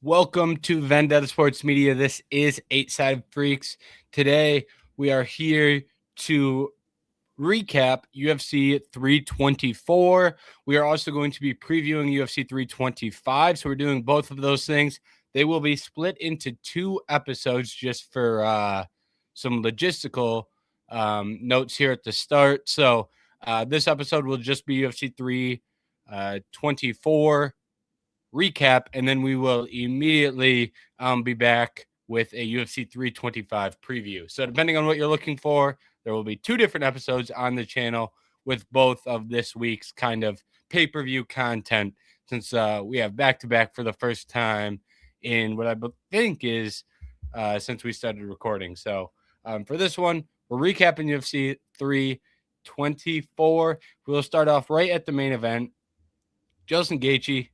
Welcome to Vendetta Sports Media. This is Eight Sided Freaks. Today, we are here to recap UFC 324. We are also going to be previewing UFC 325. So we're doing both of those things. They will be split into two episodes just for some logistical notes here at the start. So this episode will just be UFC 324 recap, and then we will immediately be back with a UFC 325 preview. So depending on what you're looking for, there will be two different episodes on the channel with both of this week's kind of pay-per-view content, since we have back-to-back for the first time in what I think is since we started recording. So for this one, we're recapping UFC 324. We'll start off right at the main event. Justin Gaethje,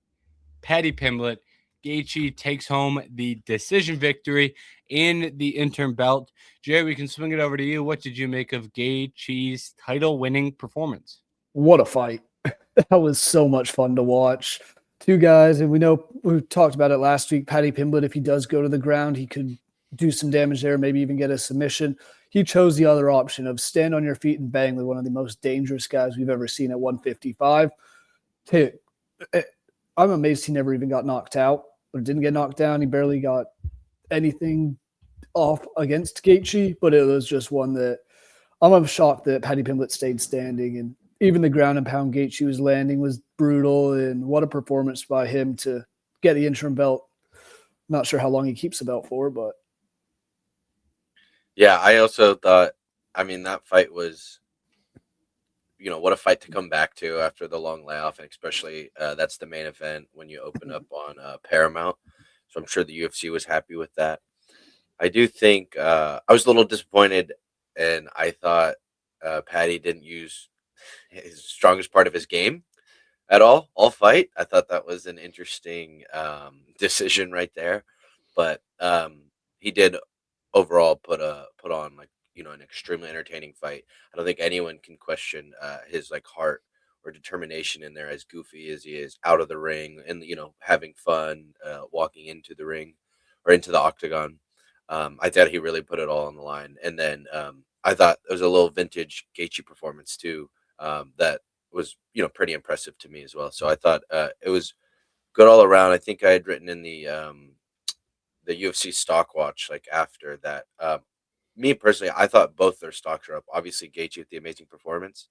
Paddy Pimblett. Gaethje takes home the decision victory in the interim belt. Jerry, we can swing it over to you. What did you make of Gaethje's title-winning performance? What a fight. That was so much fun to watch. Two guys, and we know we talked about it last week. Paddy Pimblett, if he does go to the ground, he could do some damage there, maybe even get a submission. He chose the other option of stand on your feet and bang with one of the most dangerous guys we've ever seen at 155. I'm amazed he never even got knocked out or didn't get knocked down. He barely got anything off against Gaethje, but it was just one that I'm shocked that Paddy Pimblett stayed standing. And even the ground and pound Gaethje was landing was brutal. And what a performance by him to get the interim belt. Not sure how long he keeps the belt for, but. Yeah, I also thought, that fight was, what a fight to come back to after the long layoff, and especially that's the main event when you open up on Paramount. So I'm sure the UFC was happy with that. I do think I was a little disappointed, and I thought Paddy didn't use his strongest part of his game at all fight. I thought that was an interesting decision right there, but he did overall put on an extremely entertaining fight. I don't think anyone can question his heart or determination in there, as goofy as he is out of the ring and having fun walking into the ring or into the octagon. I thought he really put it all on the line, and then I thought it was a little vintage Gaethje performance too. That was pretty impressive to me as well. So I thought it was good all around. I think I had written in the UFC stock watch after that. Me personally, I thought both their stocks are up. Obviously, Gaethje with the amazing performance,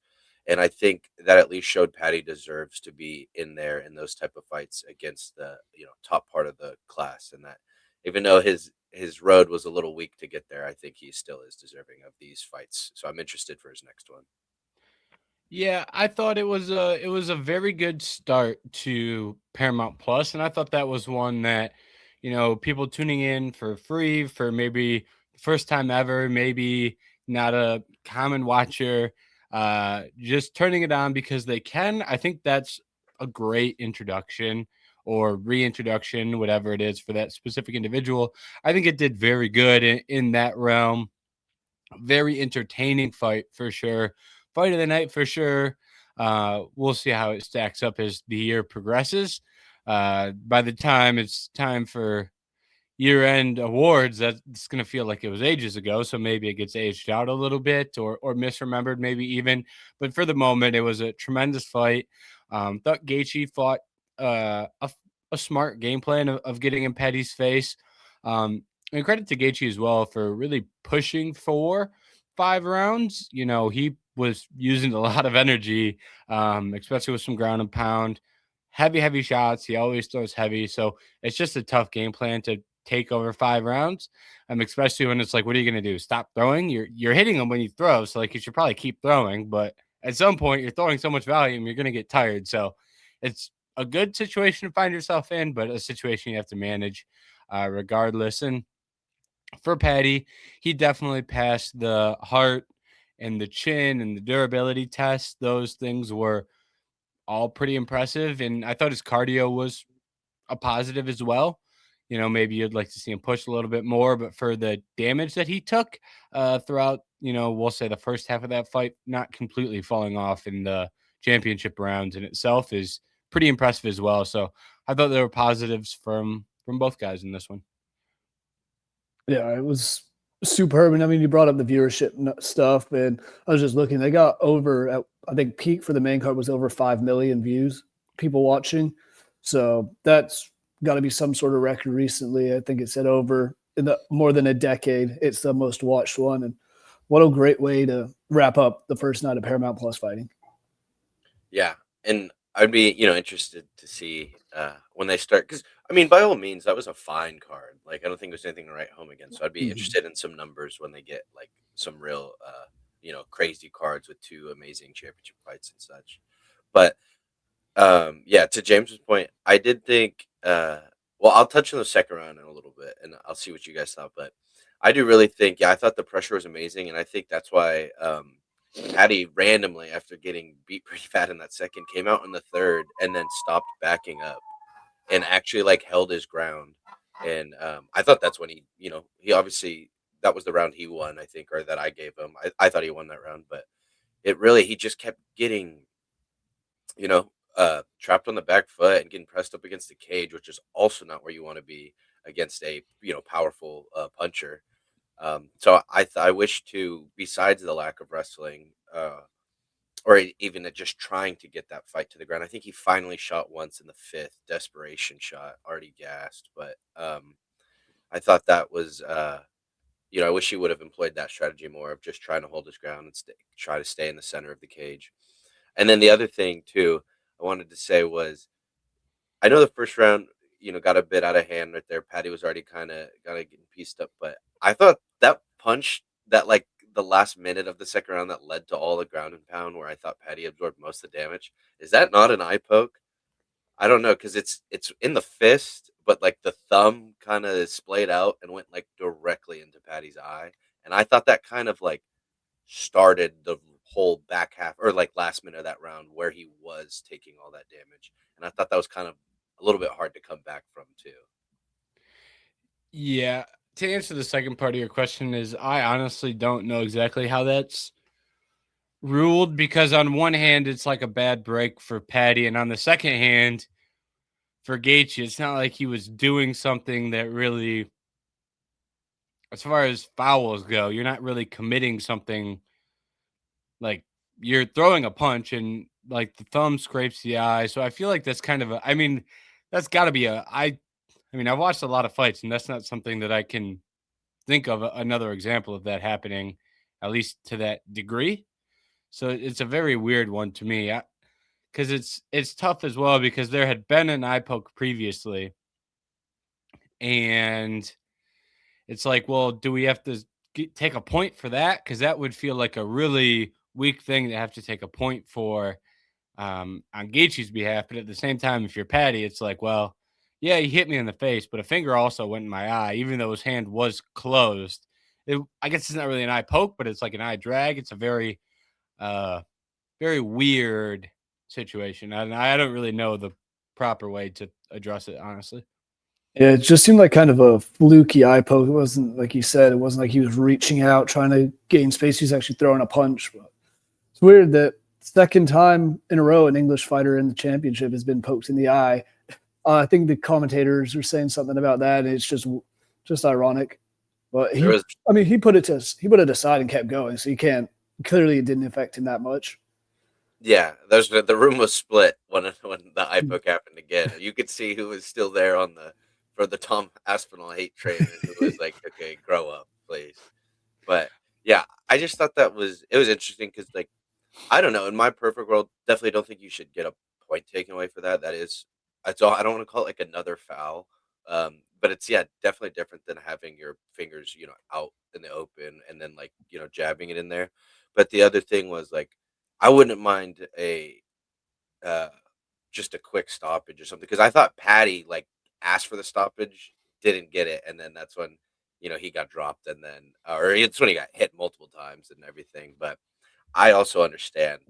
and I think that at least showed Paddy deserves to be in there in those type of fights against the top part of the class, and that even though his road was a little weak to get there, I think he still is deserving of these fights. So I'm interested for his next one. Yeah, I thought it was a very good start to Paramount Plus, and I thought that was one that people tuning in for free for maybe first time ever, maybe not a common watcher, just turning it on because they can. I think that's a great introduction or reintroduction, whatever it is for that specific individual. I think it did very good in that realm. Very entertaining fight for sure. Fight of the night for sure. We'll see how it stacks up as the year progresses. By the time it's time for year-end awards, that's going to feel like it was ages ago. So maybe it gets aged out a little bit or misremembered, maybe even. But for the moment, it was a tremendous fight. Thought Gaethje fought a smart game plan of getting in Paddy's face. And credit to Gaethje as well for really pushing for 5 rounds. He was using a lot of energy, especially with some ground and pound. Heavy shots. He always throws heavy. So it's just a tough game plan to take over 5 rounds. Especially when it's like, what are you going to do? Stop throwing? You're hitting them when you throw. So you should probably keep throwing. But at some point, you're throwing so much volume, you're going to get tired. So it's a good situation to find yourself in, but a situation you have to manage regardless. And for Paddy, he definitely passed the heart and the chin and the durability test. Those things were all pretty impressive. And I thought his cardio was a positive as well. Maybe you'd like to see him push a little bit more, but for the damage that he took throughout, we'll say the first half of that fight, not completely falling off in the championship rounds in itself is pretty impressive as well. So I thought there were positives from from both guys in this one. Yeah, it was superb. And I mean, you brought up the viewership stuff, and I was just looking. They got over, I think, peak for the main card was over 5 million views, people watching. So that's got to be some sort of record recently. I think it said over in the more than a decade. It's the most watched one. And what a great way to wrap up the first night of Paramount Plus fighting. Yeah, and I'd be, interested to see when they start, because I mean, by all means, that was a fine card. Like, I don't think there's anything to write home against. So I'd be interested in some numbers when they get like some real, crazy cards with two amazing championship fights and such. But yeah, to James's point, I did think. Well, I'll touch on the second round in a little bit, and I'll see what you guys thought. But I do really think, yeah, I thought the pressure was amazing, and I think that's why. Paddy randomly, after getting beat pretty bad in that second, came out in the third and then stopped backing up and actually like held his ground. And I thought that's when he obviously, that was the round he won, I think, or that I gave him. I thought he won that round, but he just kept getting, trapped on the back foot and getting pressed up against the cage, which is also not where you want to be against a, powerful puncher. So I wish to, besides the lack of wrestling, or even just trying to get that fight to the ground. I think he finally shot once in the fifth, desperation shot, already gassed. But I thought that was, I wish he would have employed that strategy more of just trying to hold his ground and try to stay in the center of the cage. And then the other thing too, I wanted to say was, I know the first round, got a bit out of hand right there. Paddy was already kind of getting pieced up, but I thought that punch, that like the last minute of the second round that led to all the ground and pound, where I thought Paddy absorbed most of the damage, is that not an eye poke? I don't know, because it's in the fist, but like the thumb kind of splayed out and went like directly into Paddy's eye, and I thought that kind of like started the whole back half or like last minute of that round where he was taking all that damage, and I thought that was kind of a little bit hard to come back from too. Yeah. To answer the second part of your question is I honestly don't know exactly how that's ruled, because on one hand it's like a bad break for Paddy, and on the second hand for Gaethje, it's not like he was doing something that really, as far as fouls go, you're not really committing something. Like, you're throwing a punch and like the thumb scrapes the eye. So I feel like that's kind of I mean, that's got to be I mean, I've watched a lot of fights, and that's not something that I can think of another example of that happening, at least to that degree. So it's a very weird one to me, because it's tough as well, because there had been an eye poke previously, and it's like, well, do we have to take a point for that? Because that would feel like a really weak thing to have to take a point for, on Gaethje's behalf. But at the same time, if you're Paddy, it's like, well, yeah, he hit me in the face, but a finger also went in my eye, even though his hand was closed. I guess it's not really an eye poke, but it's like an eye drag. It's a very, uh, very weird situation. And I don't really know the proper way to address it, honestly. Yeah, it just seemed like kind of a fluky eye poke. It wasn't like you said. It wasn't like he was reaching out trying to gain space. He was actually throwing a punch. But it's weird that second time in a row an English fighter in the championship has been poked in the eye. I think the commentators are saying something about that, and it's just ironic. But he put it aside and kept going. So you can't, clearly it didn't affect him that much. Yeah, the room was split when the eye poke happened again. You could see who was still there for the Tom Aspinall hate train, and who was like, "Okay, grow up, please." But yeah, I just thought it was interesting because, like, I don't know, in my perfect world, definitely don't think you should get a point taken away for that. That's all. I don't want to call it like another foul, but it's, yeah, definitely different than having your fingers, out in the open and then like jabbing it in there. But the other thing was like, I wouldn't mind uh, just a quick stoppage or something, because I thought Paddy like asked for the stoppage, didn't get it, and then that's when he got dropped, and then or it's when he got hit multiple times and everything. But I also understand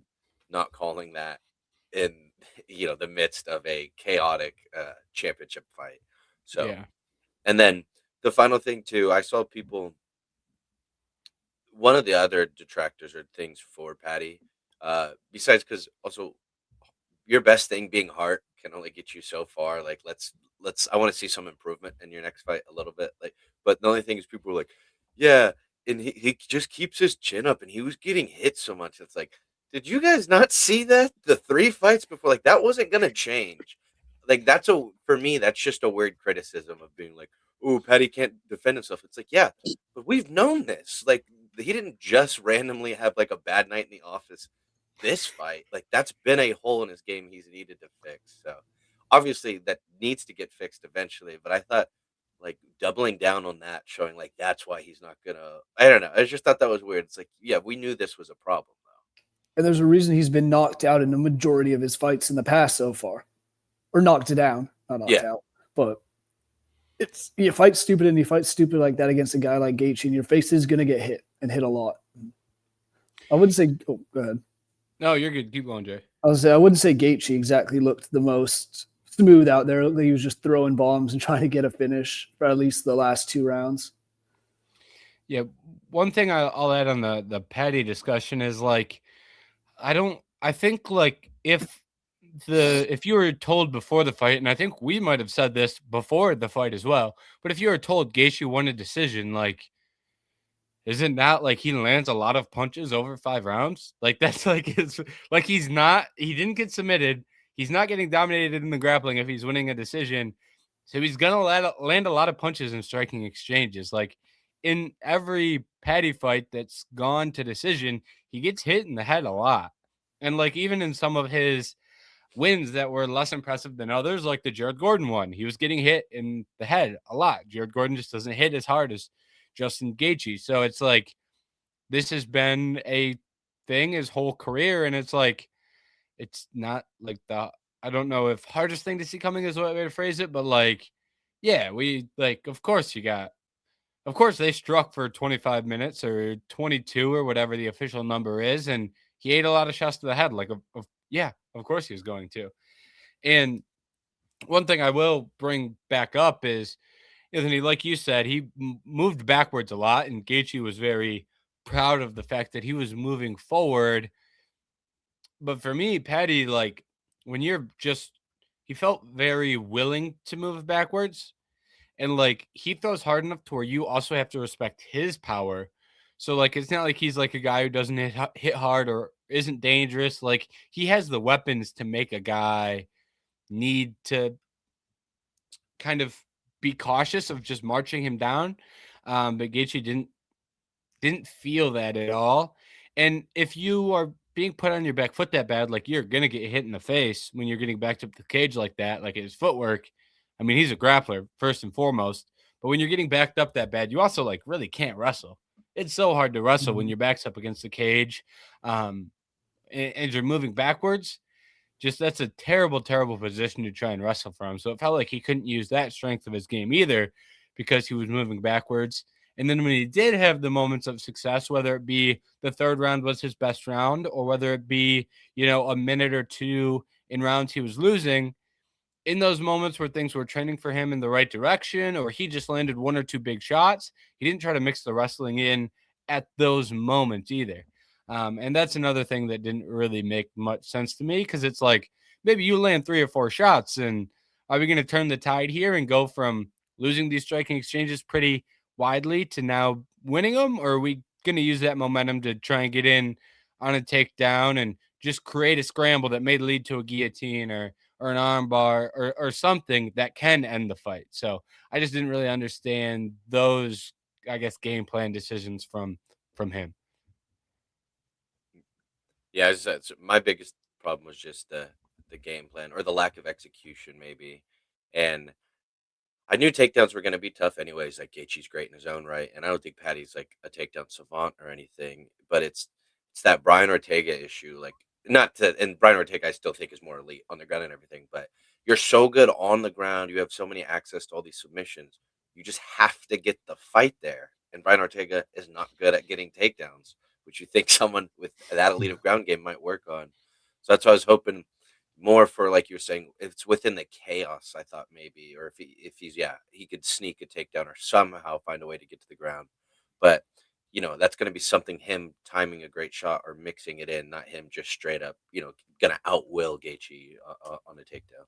not calling that in the midst of a chaotic championship fight. So, Yeah. and then the final thing too, I saw people. One of the other detractors or things for Paddy, besides, because also your best thing being heart can only get you so far. Like, let's I want to see some improvement in your next fight a little bit. Like, but the only thing is people were like, yeah, and he just keeps his chin up and he was getting hit so much. It's like, did you guys not see that? The 3 fights before, like that wasn't gonna change. Like for me, that's just a weird criticism of being like, oh, Paddy can't defend himself. It's like, yeah, but we've known this. Like he didn't just randomly have like a bad night in the office. This fight, like that's been a hole in his game he's needed to fix. So obviously that needs to get fixed eventually. But I thought like doubling down on that, showing like that's why he's not gonna. I don't know. I just thought that was weird. It's like, yeah, we knew this was a problem though. And there's a reason he's been knocked out in the majority of his fights in the past so far. Or knocked down. Not knocked out. But you fight stupid and you fight stupid like that against a guy like Gaethje, and your face is gonna get hit and hit a lot. I wouldn't say go ahead. No, you're good. Keep going, Jay. I wouldn't say Gaethje exactly looked the most smooth out there. He was just throwing bombs and trying to get a finish for at least the last 2 rounds. Yeah, one thing I'll add on the Paddy discussion is like, I think like if you were told before the fight, and I think we might have said this before the fight as well, but if you were told Gaethje won a decision, like, isn't that like he lands a lot of punches over 5 rounds? Like that's like it's like he didn't get submitted. He's not getting dominated in the grappling if he's winning a decision. So he's gonna land a lot of punches in striking exchanges. Like in every Paddy fight that's gone to decision, he gets hit in the head a lot. And like even in some of his wins that were less impressive than others, like the Jared Gordon one, he was getting hit in the head a lot. Jared Gordon just doesn't hit as hard as Justin Gaethje. So it's like this has been a thing his whole career, and it's like it's not like I don't know if hardest thing to see coming is the right way to phrase it, but like, yeah, we like of course they struck for 25 minutes or 22 or whatever the official number is, and he ate a lot of shots to the head. Like, yeah, of course he was going to. And one thing I will bring back up is, Anthony, like you said, he moved backwards a lot, and Gaethje was very proud of the fact that he was moving forward. But for me, Paddy, like when he felt very willing to move backwards, and like he throws hard enough to where you also have to respect his power. So like it's not like he's like a guy who doesn't hit hard or isn't dangerous. Like he has the weapons to make a guy need to kind of be cautious of just marching him down. But Gaethje didn't feel that at all. And if you are being put on your back foot that bad, like you're gonna get hit in the face when you're getting backed up the cage like that, like his footwork. I mean, he's a grappler first and foremost, but when you're getting backed up that bad, you also like really can't wrestle. It's so hard to wrestle when your back's up against the cage, and you're moving backwards. Just that's a terrible, terrible position to try and wrestle from. So it felt like he couldn't use that strength of his game either because he was moving backwards. And then when he did have the moments of success, whether it be the 3rd round was his best round or whether it be, a minute or 2 in rounds he was losing, in those moments where things were trending for him in the right direction or he just landed 1 or 2 big shots, he didn't try to mix the wrestling in at those moments either. And that's another thing that didn't really make much sense to me because it's like maybe you land 3 or 4 shots and are we going to turn the tide here and go from losing these striking exchanges pretty widely to now winning them? Or are we going to use that momentum to try and get in on a takedown and just create a scramble that may lead to a guillotine or an armbar or something that can end the fight? So I just didn't really understand those, I guess, game plan decisions from him. Yeah, as I said, so my biggest problem was just the game plan or the lack of execution, maybe. And I knew takedowns were going to be tough, anyways. Like Gaethje's great in his own right, and I don't think Paddy's like a takedown savant or anything. But it's that Brian Ortega issue. Like, not to, and Brian Ortega, I still think is more elite on the ground and everything. But you're so good on the ground. You have so many access to all these submissions. You just have to get the fight there. And Brian Ortega is not good at getting takedowns, which you think someone with that elite of ground game might work on. So that's why I was hoping more for, like you were saying, if it's within the chaos, I thought maybe, or if he's he could sneak a takedown or somehow find a way to get to the ground. But that's going to be something him timing a great shot or mixing it in, not him just straight up, going to outwill Gaethje on a takedown.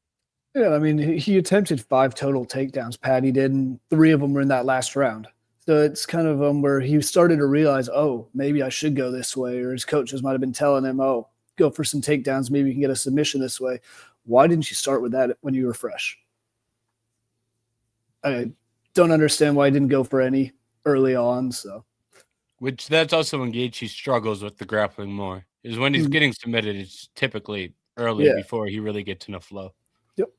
Yeah, I mean, he attempted 5 total takedowns. Paddy did, and 3 of them were in that last round. So it's kind of where he started to realize, oh, maybe I should go this way, or his coaches might have been telling him, oh, go for some takedowns. Maybe you can get a submission this way. Why didn't you start with that when you were fresh? I don't understand why he didn't go for any early on. So, which that's also when Gaethje struggles with the grappling more. Is when he's getting submitted, it's typically early before he really gets in a flow. Yep.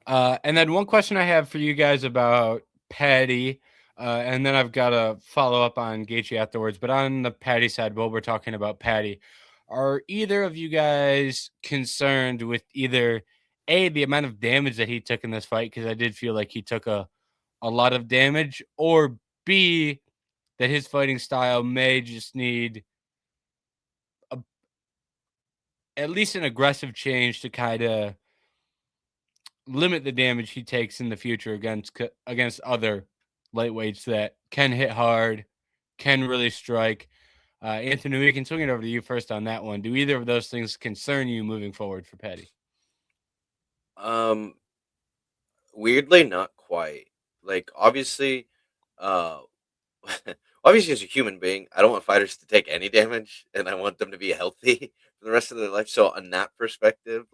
And then one question I have for you guys about Paddy, and then I've got to follow up on Gaethje afterwards. But on the Paddy side, while we're talking about Paddy, are either of you guys concerned with either A, the amount of damage that he took in this fight? Because I did feel like he took a lot of damage, or B, that his fighting style may just need at least an aggressive change to kind of limit the damage he takes in the future against other lightweights that can hit hard, can really strike. Anthony, we can swing it over to you first on that one. Do either of those things concern you moving forward for Paddy? Weirdly, not quite. Like, obviously, uh, obviously, as a human being, I don't want fighters to take any damage, and I want them to be healthy for the rest of their life. So, on that perspective,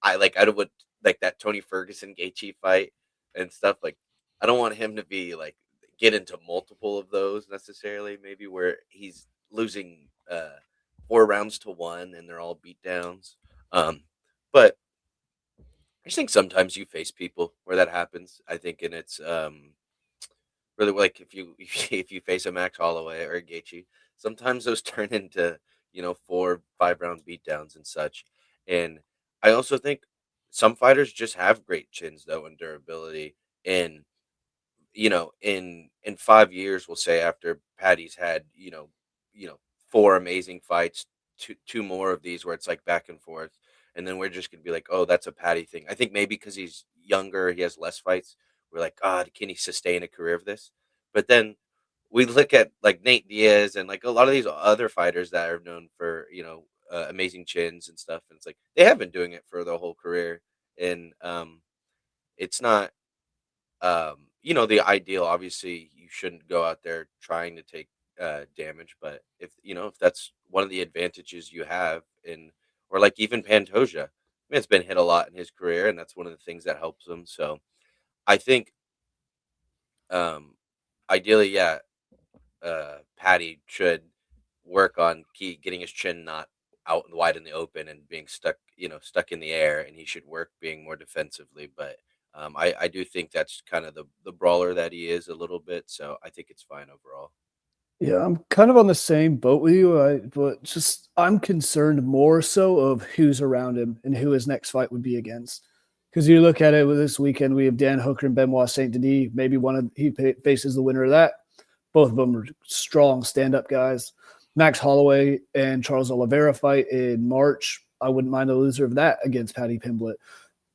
I would like that Tony Ferguson Gaethje fight and stuff. Like, I don't want him to be like get into multiple of those necessarily. Maybe where he's losing 4 rounds to 1, and they're all beatdowns. But I just think sometimes you face people where that happens. I think, and it's really like if you if you face a Max Holloway or a Gaethje, sometimes those turn into 4 5 round beatdowns and such. And I also think some fighters just have great chins though and durability. And in 5 years, we'll say after Paddy's had four amazing fights, two more of these where it's like back and forth, and then we're just gonna be like, oh, that's a Paddy thing. I think maybe because he's younger, he has less fights. We're like, God, can he sustain a career of this? But then we look at like Nate Diaz and like a lot of these other fighters that are known for amazing chins and stuff, and it's like they have been doing it for their whole career, and it's not the ideal. Obviously, you shouldn't go out there trying to take damage, but if that's one of the advantages you have or like even Pantoja, I mean, it's been hit a lot in his career, and that's one of the things that helps him. So I think, ideally, yeah, Paddy should work on getting his chin not out and wide in the open and being stuck in the air, and he should work being more defensively. But I do think that's kind of the brawler that he is a little bit. So I think it's fine overall. yeah, I'm kind of on the same boat with you, but just I'm concerned more so of who's around him and who his next fight would be against. Because you look at it with this weekend, we have Dan Hooker and Benoit Saint Denis. Maybe he faces the winner of that. Both of them are strong stand-up guys. Max Holloway and Charles Oliveira fight in March. I wouldn't mind a loser of that against Paddy Pimblett.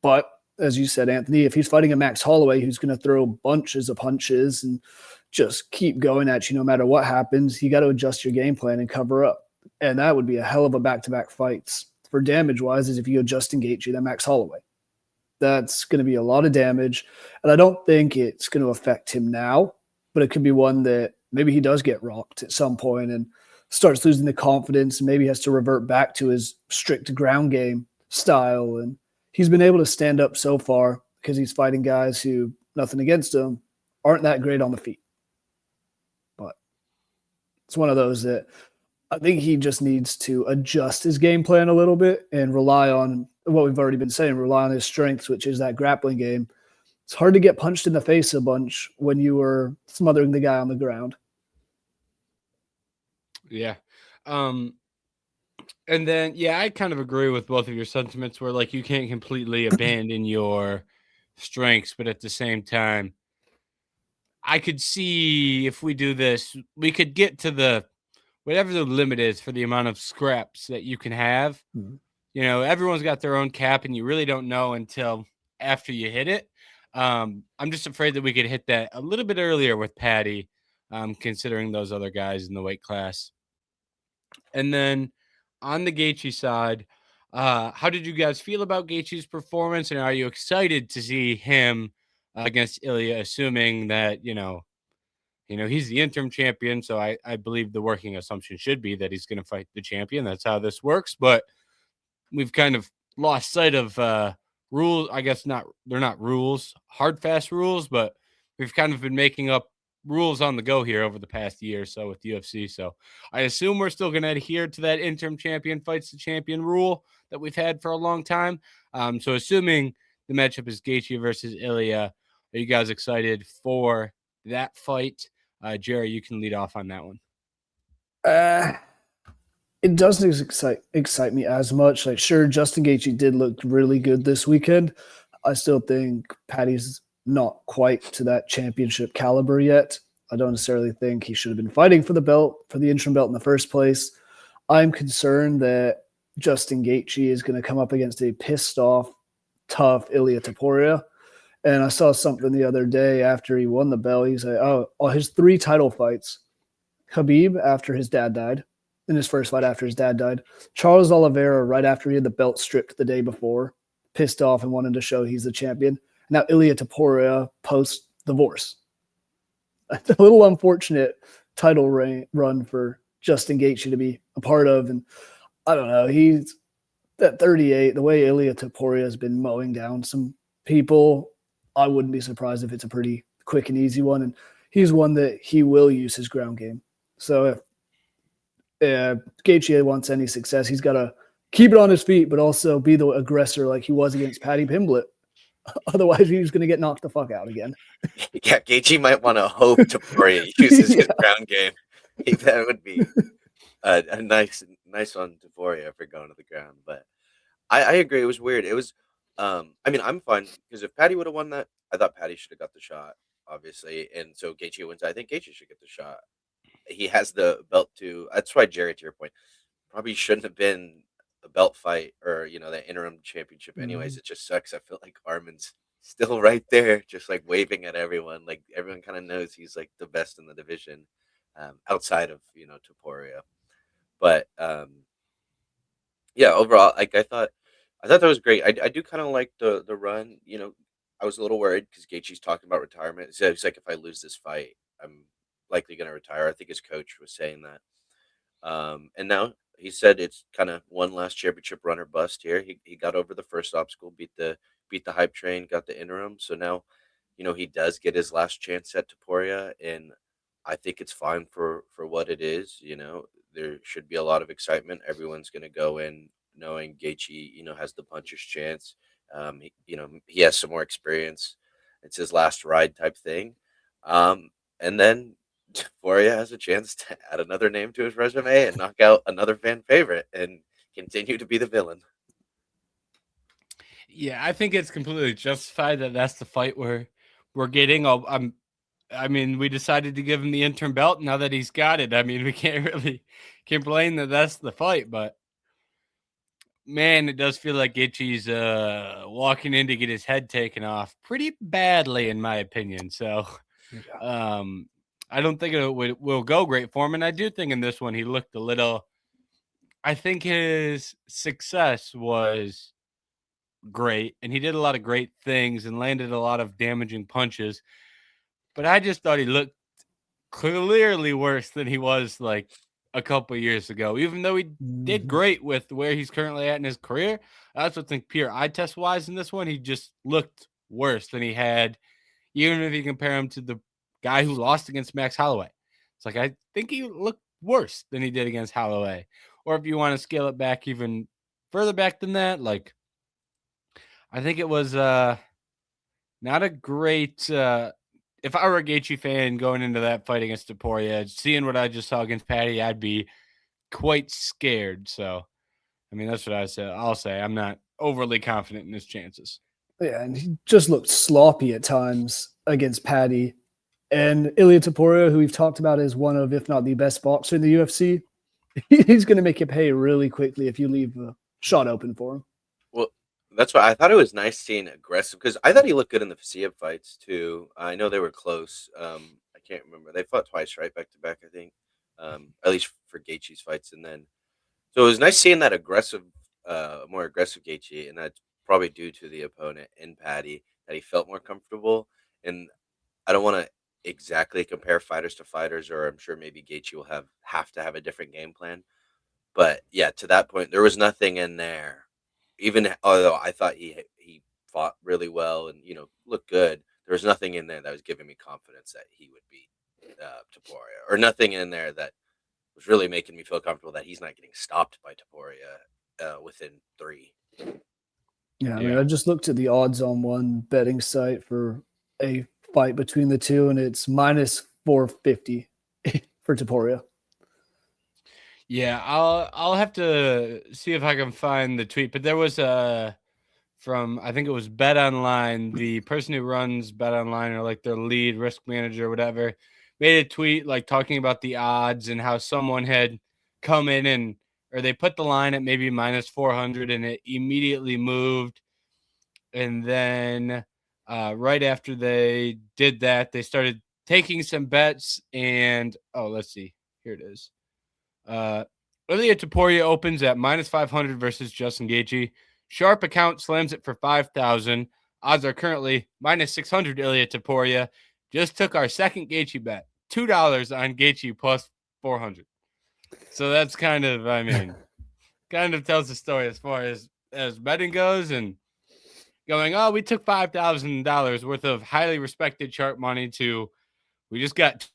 But as you said, Anthony, if he's fighting a Max Holloway who's going to throw bunches of punches and just keep going at you no matter what happens, you got to adjust your game plan and cover up. And that would be a hell of a back-to-back fights for damage-wise is if you adjust and Gaethje than Max Holloway. That's going to be a lot of damage. And I don't think it's going to affect him now, but it could be one that maybe he does get rocked at some point and starts losing the confidence and maybe has to revert back to his strict ground game style. And he's been able to stand up so far because he's fighting guys who, nothing against him, aren't that great on the feet. But it's one of those that I think he just needs to adjust his game plan a little bit and rely on what we've already been saying, rely on his strengths, which is that grappling game. It's hard to get punched in the face a bunch when you were smothering the guy on the ground. Yeah. And then, yeah, I kind of agree with both of your sentiments where like you can't completely abandon your strengths, but at the same time, I could see if we do this, we could get to whatever the limit is for the amount of scraps that you can have. Mm-hmm. Everyone's got their own cap, and you really don't know until after you hit it. I'm just afraid that we could hit that a little bit earlier with Paddy, considering those other guys in the weight class. And then on the Gaethje side, How did you guys feel about Gaethje's performance, and are you excited to see him against Ilya, assuming that, he's the interim champion, so I believe the working assumption should be that he's going to fight the champion. That's how this works, but we've kind of lost sight of rules. I guess they're not rules, hard, fast rules, but we've kind of been making up rules on the go here over the past year or so with UFC. So I assume we're still going to adhere to that interim champion fights the champion rule that we've had for a long time. So assuming the matchup is Gaethje versus Ilya, are you guys excited for that fight? Jerry, you can lead off on that one. It doesn't excite me as much. Like, sure, Justin Gaethje did look really good this weekend. I still think Paddy's not quite to that championship caliber yet. I don't necessarily think he should have been fighting for the belt, for the interim belt in the first place. I'm concerned that Justin Gaethje is going to come up against a pissed off, tough Ilia Topuria. And I saw something the other day after he won the belt. He's like, oh, his 3 title fights. Khabib after his dad died, in his first fight after his dad died. Charles Oliveira right after he had the belt stripped the day before, pissed off and wanted to show he's the champion. Now Ilia Topuria post-divorce. A little unfortunate title run for Justin Gaethje to be a part of. And I don't know, he's at 38, the way Ilia Topuria has been mowing down some people, I wouldn't be surprised if it's a pretty quick and easy one. And he's one that he will use his ground game. So if Gaethje wants any success, he's got to keep it on his feet, but also be the aggressor like he was against Paddy Pimblett. Otherwise, he's going to get knocked the fuck out again. Yeah, Gaethje might want to hope Topuria uses his ground game. That would be a nice on Topuria for going to the ground. But I agree. It was weird. It was, I mean, I'm fine because if Paddy would have won that, I thought Paddy should have got the shot, obviously. And so Gaethje wins. I think Gaethje should get the shot. He has the belt too. That's why, Jerry, to your point, probably shouldn't have been a belt fight or, the interim championship anyways. It just sucks. I feel like Armin's still right there, just like waving at everyone. Like everyone kind of knows he's like the best in the division outside of, Topuria. But yeah, overall, like I thought that was great. I do kind of like the run. I was a little worried because Gaethje's talking about retirement. So he's like, if I lose this fight, I'm likely going to retire. I think his coach was saying that. And now he said it's kind of one last championship run or bust here. He got over the first obstacle, beat the hype train, got the interim. So now, he does get his last chance at Topuria, and I think it's fine for what it is. There should be a lot of excitement. Everyone's going to go in knowing Gaethje, has the puncher's chance. He has some more experience. It's his last ride type thing. And then Topuria has a chance to add another name to his resume and knock out another fan favorite and continue to be the villain. Yeah, I think it's completely justified that that's the fight we're getting. I mean, we decided to give him the interim belt. Now that he's got it, I mean, we can't really complain that that's the fight. But man, it does feel like Gaethje's walking in to get his head taken off pretty badly, in my opinion. So, I don't think it will go great for him. And I do think in this one he looked a little. I think his success was great, and he did a lot of great things and landed a lot of damaging punches. But I just thought he looked clearly worse than he was like a couple of years ago. Even though he did great with where he's currently at in his career, I also think pure eye test wise in this one, he just looked worse than he had, even if you compare him to the guy who lost against Max Holloway. It's like, I think he looked worse than he did against Holloway. Or if you want to scale it back even further back than that, like, I think it was not a great if I were a Gaethje fan going into that fight against Topuria, seeing what I just saw against Paddy, I'd be quite scared. So, I mean, that's what I'll say. I'm not overly confident in his chances. Yeah, and he just looked sloppy at times against Paddy. And Ilia Topuria, who we've talked about as one of, if not the best boxer in the UFC, he's going to make you pay really quickly if you leave a shot open for him. Well, that's why I thought it was nice seeing aggressive, because I thought he looked good in the Fasiev fights too. I know they were close. I can't remember. They fought twice, right, back to back, I think. At least for Gaethje's fights, and then so it was nice seeing that aggressive more aggressive Gaethje, and that's probably due to the opponent in Paddy that he felt more comfortable. And I don't want to exactly compare fighters to fighters, or I'm sure maybe Gaethje will have to have a different game plan. But yeah, to that point, there was nothing in there. Even although I thought he fought really well and looked good, there was nothing in there that was giving me confidence that he would beat Topuria, or nothing in there that was really making me feel comfortable that he's not getting stopped by Topuria within 3. Yeah, I mean, I just looked at the odds on one betting site for a fight between the two, and it's minus 450 for Topuria. Yeah, I'll have to see if I can find the tweet, but there was from, I think it was Bet Online, the person who runs Bet Online, or like their lead risk manager or whatever, made a tweet like talking about the odds and how someone had come in or they put the line at maybe minus 400 and it immediately moved. And then right after they did that, they started taking some bets, and let's see. Here it is. Ilya Topuria opens at minus 500 versus Justin Gaethje. Sharp account slams it for 5,000. Odds are currently minus 600 Ilya Topuria. Just took our second Gaethje bet. $2 on Gaethje plus 400. So that's kind of tells the story as far as betting goes, and going, we took $5,000 worth of highly respected sharp money to, we just got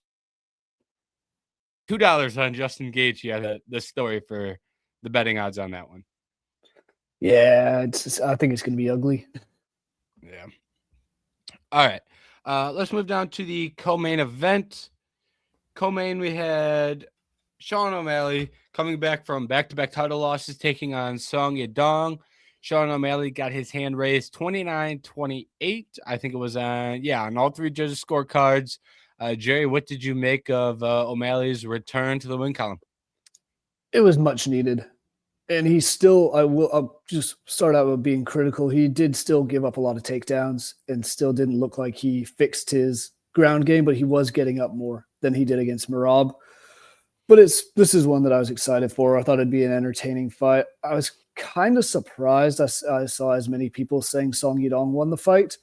$2 on Justin Gaethje. Yeah, the story for the betting odds on that one. Yeah, I think it's going to be ugly. Yeah. All right. Let's move down to the co-main event. Co-main, we had Sean O'Malley coming back from back-to-back title losses, taking on Song Yadong. Sean O'Malley got his hand raised 29-28. I think it was on all 3 judges' scorecards. Jerry, what did you make of O'Malley's return to the win column? It was much needed. And he still, I'll just start out with being critical. He did still give up a lot of takedowns and still didn't look like he fixed his ground game, but he was getting up more than he did against Merab. But this is one that I was excited for. I thought it'd be an entertaining fight. I was kind of surprised I saw as many people saying Song Yadong won the fight.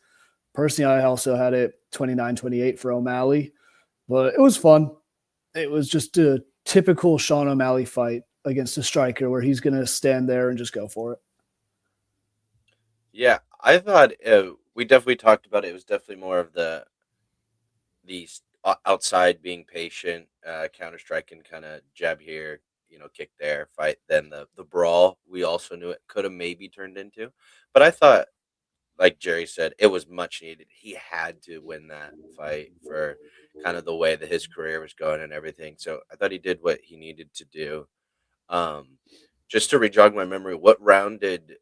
Personally, I also had it 29-28 for O'Malley, but it was fun. It was just a typical Sean O'Malley fight against a striker where he's going to stand there and just go for it. Yeah, I thought we definitely talked about it. It was definitely more of the outside being patient, counter striking, kind of jab here, kick there, fight. Then the brawl, we also knew it could have maybe turned into. But I thought, like Jerry said, it was much needed. He had to win that fight for kind of the way that his career was going and everything. So I thought he did what he needed to do. Just to rejog my memory, what round did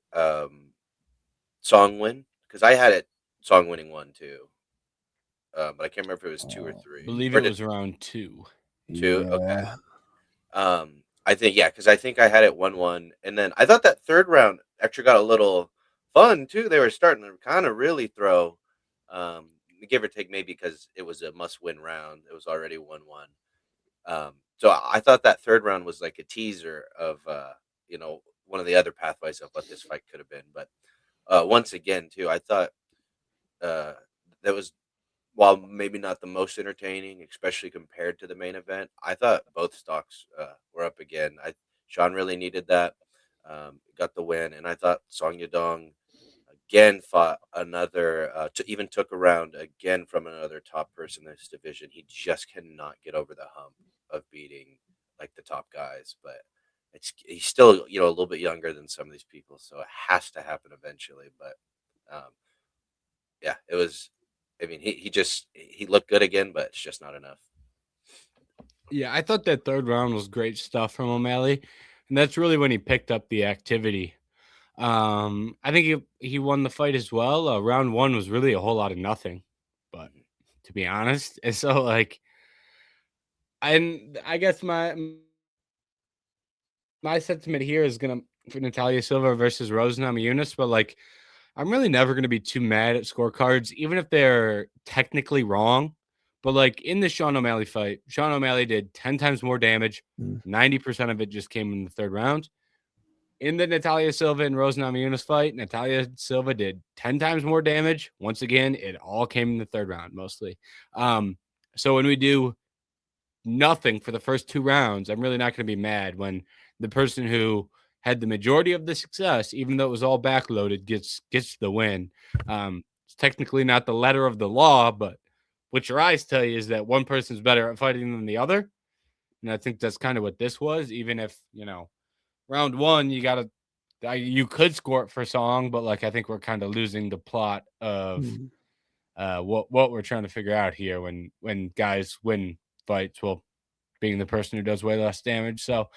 Song win? Because I had it Song winning 1 too, but I can't remember if it was 2 or 3. I believe it was around 2. 2, Yeah. okay. I think because I think I had it 1-1, and then I thought that third round actually got a little fun too. They were starting to kind of really throw, give or take, maybe because it was a must-win round. It was already 1-1. So I thought that third round was like a teaser of one of the other pathways of what this fight could have been. But once again, too, I thought that was, while maybe not the most entertaining, especially compared to the main event, I thought both stocks were up again. Sean really needed that, got the win, and I thought Song Yadong again fought another, even took a round again from another top person in this division. He just cannot get over the hump of beating like the top guys, but he's still a little bit younger than some of these people, so it has to happen eventually. But yeah, it was. I mean, he looked good again, but it's just not enough. Yeah, I thought that third round was great stuff from O'Malley, and that's really when he picked up the activity. I think he won the fight as well. Round 1 was really a whole lot of nothing, but to be honest, and so and I guess my sentiment here is for Natalia Silva versus Rose Namajunas, but I'm really never going to be too mad at scorecards, even if they're technically wrong. But in the Sean O'Malley fight, Sean O'Malley did 10 times more damage. 90% of it just came in the third round. in the Natalia Silva and Rose Namajunas fight, Natalia Silva did 10 times more damage. Once again, it all came in the third round mostly. So when we do nothing for the first 2 rounds, I'm really not going to be mad when the person who had the majority of the success, even though it was all backloaded, gets the win. It's technically not the letter of the law, but what your eyes tell you is that one person's better at fighting than the other. And I think that's kind of what this was, even if, round 1, you could score it for Song, but like I think we're kind of losing the plot of what we're trying to figure out here when guys win fights, well, being the person who does way less damage. So,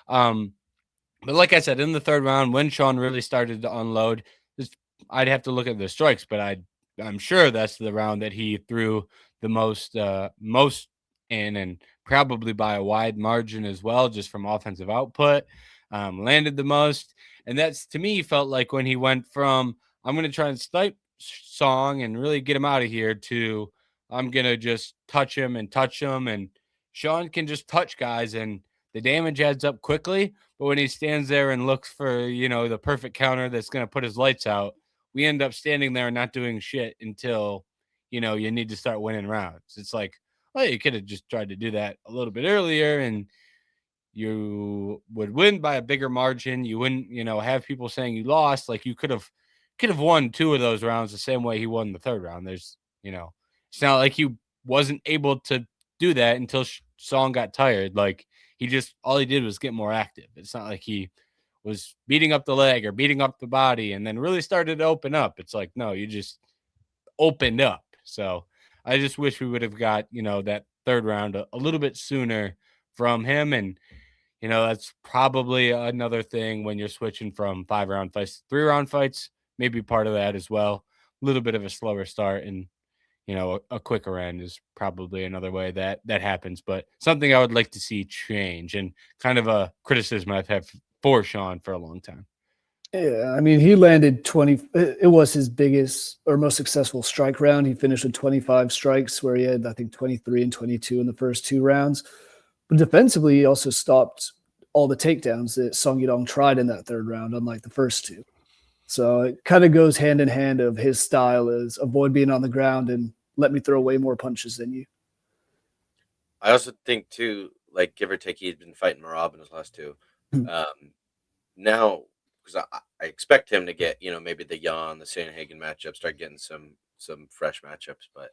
but like I said, in the third round, when Sean really started to unload, I'd have to look at the strikes, but I'm sure that's the round that he threw the most in, and probably by a wide margin as well, just from offensive output. Landed the most, and that's, to me, felt like when he went from I'm going to try and snipe Song and really get him out of here to I'm going to just touch him, and Sean can just touch guys and the damage adds up quickly. But when he stands there and looks for, the perfect counter that's going to put his lights out, we end up standing there and not doing shit until, you need to start winning rounds. It's like, well, you could have just tried to do that a little bit earlier and you would win by a bigger margin. You wouldn't, have people saying you lost. Like you could have won 2 of those rounds the same way he won the third round. There's, it's not like he wasn't able to do that until Song got tired. Like all he did was get more active. It's not like he was beating up the leg or beating up the body and then really started to open up. It's like, no, you just opened up. So I just wish we would have got, that third round a little bit sooner from him. And, that's probably another thing when you're switching from 5-round fights to 3-round fights, maybe part of that as well. A little bit of a slower start and, a quicker end is probably another way that happens, but something I would like to see change, and kind of a criticism I've had for Sean for a long time. Yeah, I mean, he landed 20. It was his biggest or most successful strike round. He finished with 25 strikes, where he had, I think, 23 and 22 in the first 2 rounds. But defensively, he also stopped all the takedowns that Song Yadong tried in that third round, unlike the first 2. So it kind of goes hand in hand of his style is avoid being on the ground and let me throw way more punches than you. I also think too, like give or take, he'd been fighting Marab in his last 2. Now, because I expect him to get, maybe the Jan, the Sandhagen matchup, start getting some fresh matchups. But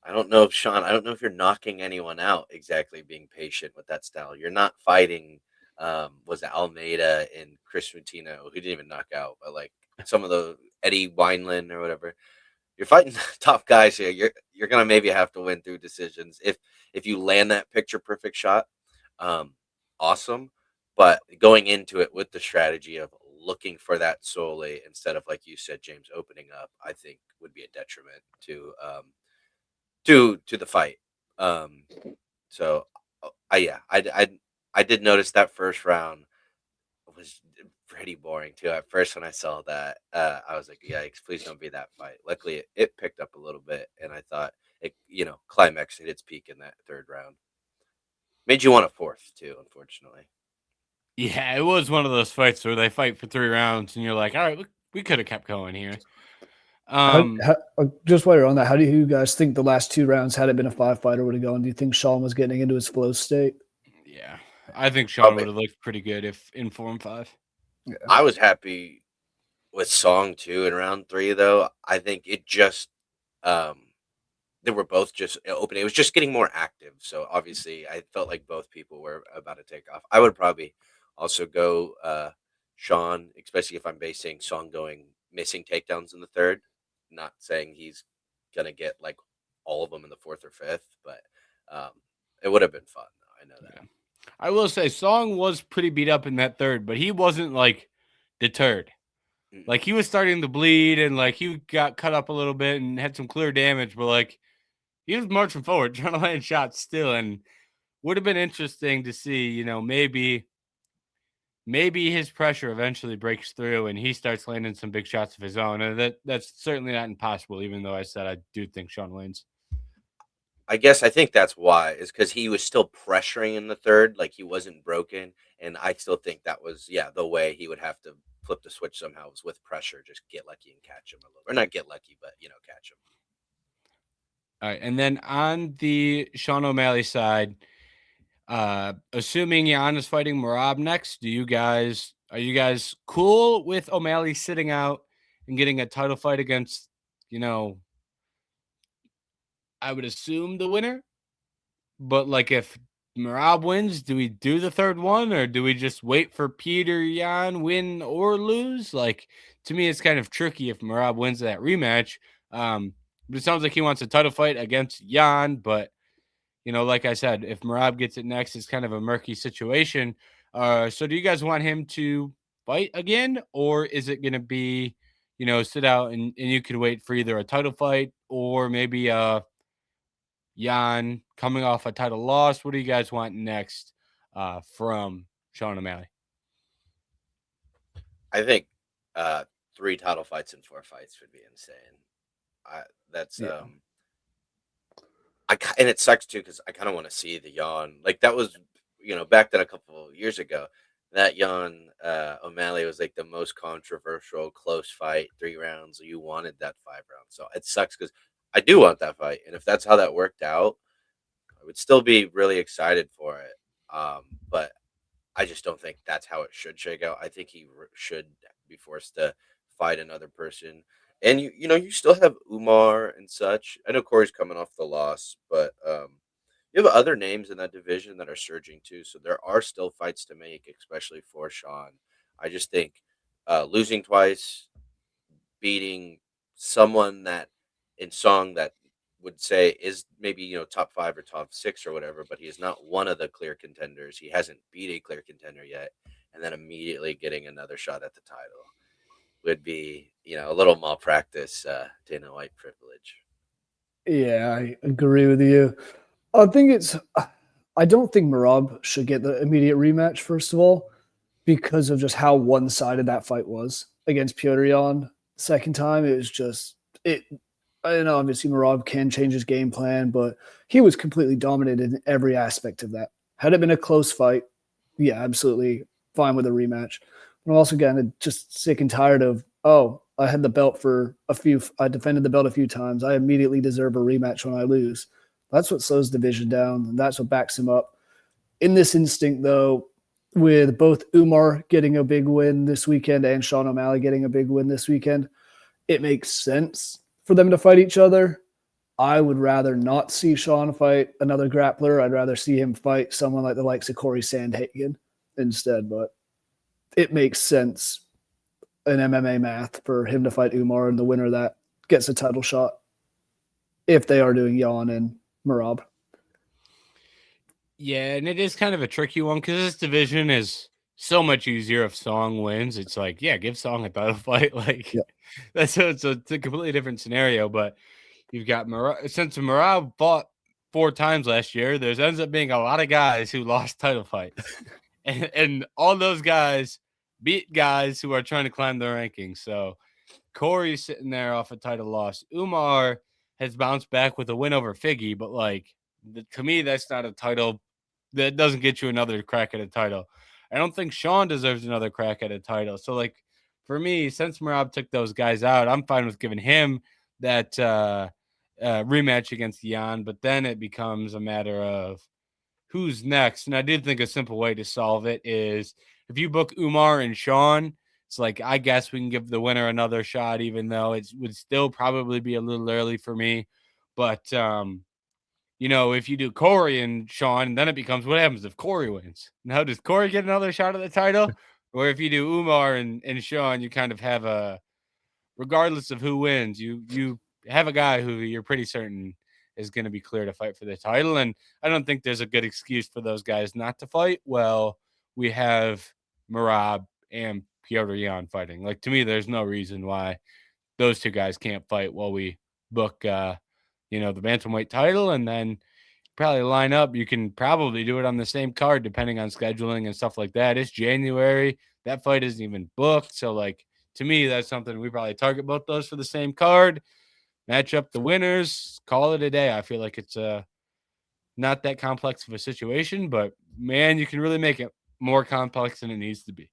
I don't know if Sean, I don't know if you're knocking anyone out exactly being patient with that style. You're not fighting, was it Almeida and Chris Mutino, who didn't even knock out, but like some of the Eddie Wineland or whatever. You're fighting tough guys here. You're gonna maybe have to win through decisions. If you land that picture perfect shot, awesome. But going into it with the strategy of looking for that solely instead of, like you said, James, opening up, I think would be a detriment to the fight. So I did notice that first round was pretty boring too. At first, when I saw that, I was like, "Yikes! Please don't be that fight." Luckily, it picked up a little bit, and I thought it, climaxed at its peak in that third round. Made you want a fourth too, unfortunately. Yeah, it was one of those fights where they fight for 3 rounds, and you're like, all right, we could have kept going here. Just while you're on that, how do you guys think the last 2 rounds, had it been a 5-fighter, would have gone? Do you think Sean was getting into his flow state? Yeah, I think Sean would have looked pretty good if in Form 5. Yeah. I was happy with Song too in round 3, though. I think it just they were both just open. It was just getting more active. So obviously, I felt like both people were about to take off. I would probably also go Sean, especially if I'm basing Song going missing takedowns in the third. Not saying he's gonna get like all of them in the 4th or 5th, but it would have been fun. I know that. Yeah. I will say Song was pretty beat up in that third, but he wasn't like deterred. Like he was starting to bleed and like he got cut up a little bit and had some clear damage, but like he was marching forward, trying to land shots still, and would have been interesting to see, maybe his pressure eventually breaks through and he starts landing some big shots of his own. And that's certainly not impossible, even though I said I do think Sean wins. I think that's why, is because he was still pressuring in the third, like he wasn't broken. And I still think that was, the way he would have to flip the switch somehow was with pressure, just get lucky and catch him a little, or not get lucky, but catch him. All right, and then on the Sean O'Malley side, assuming Jan is fighting Merab next, are you guys cool with O'Malley sitting out and getting a title fight against, I would assume the winner? But like if Merab wins, do we do the third one or do we just wait for Peter Yan win or lose? Like to me, it's kind of tricky if Merab wins that rematch. But it sounds like he wants a title fight against Yan, but like I said, if Merab gets it next, it's kind of a murky situation. So do you guys want him to fight again, or is it going to be, sit out and you could wait for either a title fight or maybe Jan coming off a title loss? What do you guys want next from Sean O'Malley? I think 3 title fights in 4 fights would be insane. And it sucks too because I kind of want to see the Jan, like that was back then a couple of years ago. That Jan O'Malley was like the most controversial close fight, 3 rounds. You wanted that 5 rounds, so it sucks because I do want that fight, and if that's how that worked out, I would still be really excited for it. But I just don't think that's how it should shake out. I think he should be forced to fight another person. And you still have Umar and such. I know Corey's coming off the loss, but you have other names in that division that are surging too. So there are still fights to make, especially for Sean. I just think losing twice, beating someone that in song that would say is maybe top 5 or top 6 or whatever, but he is not one of the clear contenders. He hasn't beat a clear contender yet, and then immediately getting another shot at the title would be a little malpractice, Dana White privilege. Yeah, I agree with you. I don't think Merab should get the immediate rematch, first of all, because of just how one-sided that fight was against Petr Yan. Second time, it was just and obviously Merab can change his game plan, but he was completely dominant in every aspect of that. Had it been a close fight, yeah, absolutely fine with a rematch. But I'm also kind of just sick and tired of, I had the belt I defended the belt a few times. I immediately deserve a rematch when I lose. That's what slows the division down, and that's what backs him up. In this instinct, though, with both Umar getting a big win this weekend and Sean O'Malley getting a big win this weekend, it makes sense for them to fight each other. I would rather not see Sean fight another grappler. I'd rather see him fight someone like the likes of Corey Sandhagen instead, but it makes sense in MMA math for him to fight Umar, and the winner of that gets a title shot if they are doing Jan and Merab. Yeah, and it is kind of a tricky one because this division is so much easier if Song wins. It's like, give Song a title fight. Like, it's a completely different scenario. But you've got since Merab fought 4 times last year, there's ends up being a lot of guys who lost title fights, and all those guys beat guys who are trying to climb the rankings. So Corey's sitting there off a title loss. Umar has bounced back with a win over Figgy, but to me, that's not a title. That doesn't get you another crack at a title. I don't think Sean deserves another crack at a title. So, for me, since Merab took those guys out, I'm fine with giving him that rematch against Jan. But then it becomes a matter of who's next. And I did think a simple way to solve it is if you book Umar and Sean, it's like, I guess we can give the winner another shot, even though it would still probably be a little early for me. But, if you do Corey and Sean, then it becomes what happens if Corey wins? Now, does Corey get another shot at the title? Or if you do Umar and Sean, you kind of have regardless of who wins, you have a guy who you're pretty certain is going to be clear to fight for the title. And I don't think there's a good excuse for those guys not to fight. Well, we have Merab and Petr Yan fighting. Like, to me, there's no reason why those 2 guys can't fight while we book, the bantamweight title, and then probably line up. You can probably do it on the same card, depending on scheduling and stuff like that. It's January. That fight isn't even booked. So, to me, that's something we probably both those for the same card, match up the winners, call it a day. I feel like it's a not that complex of a situation, but man, you can really make it more complex than it needs to be.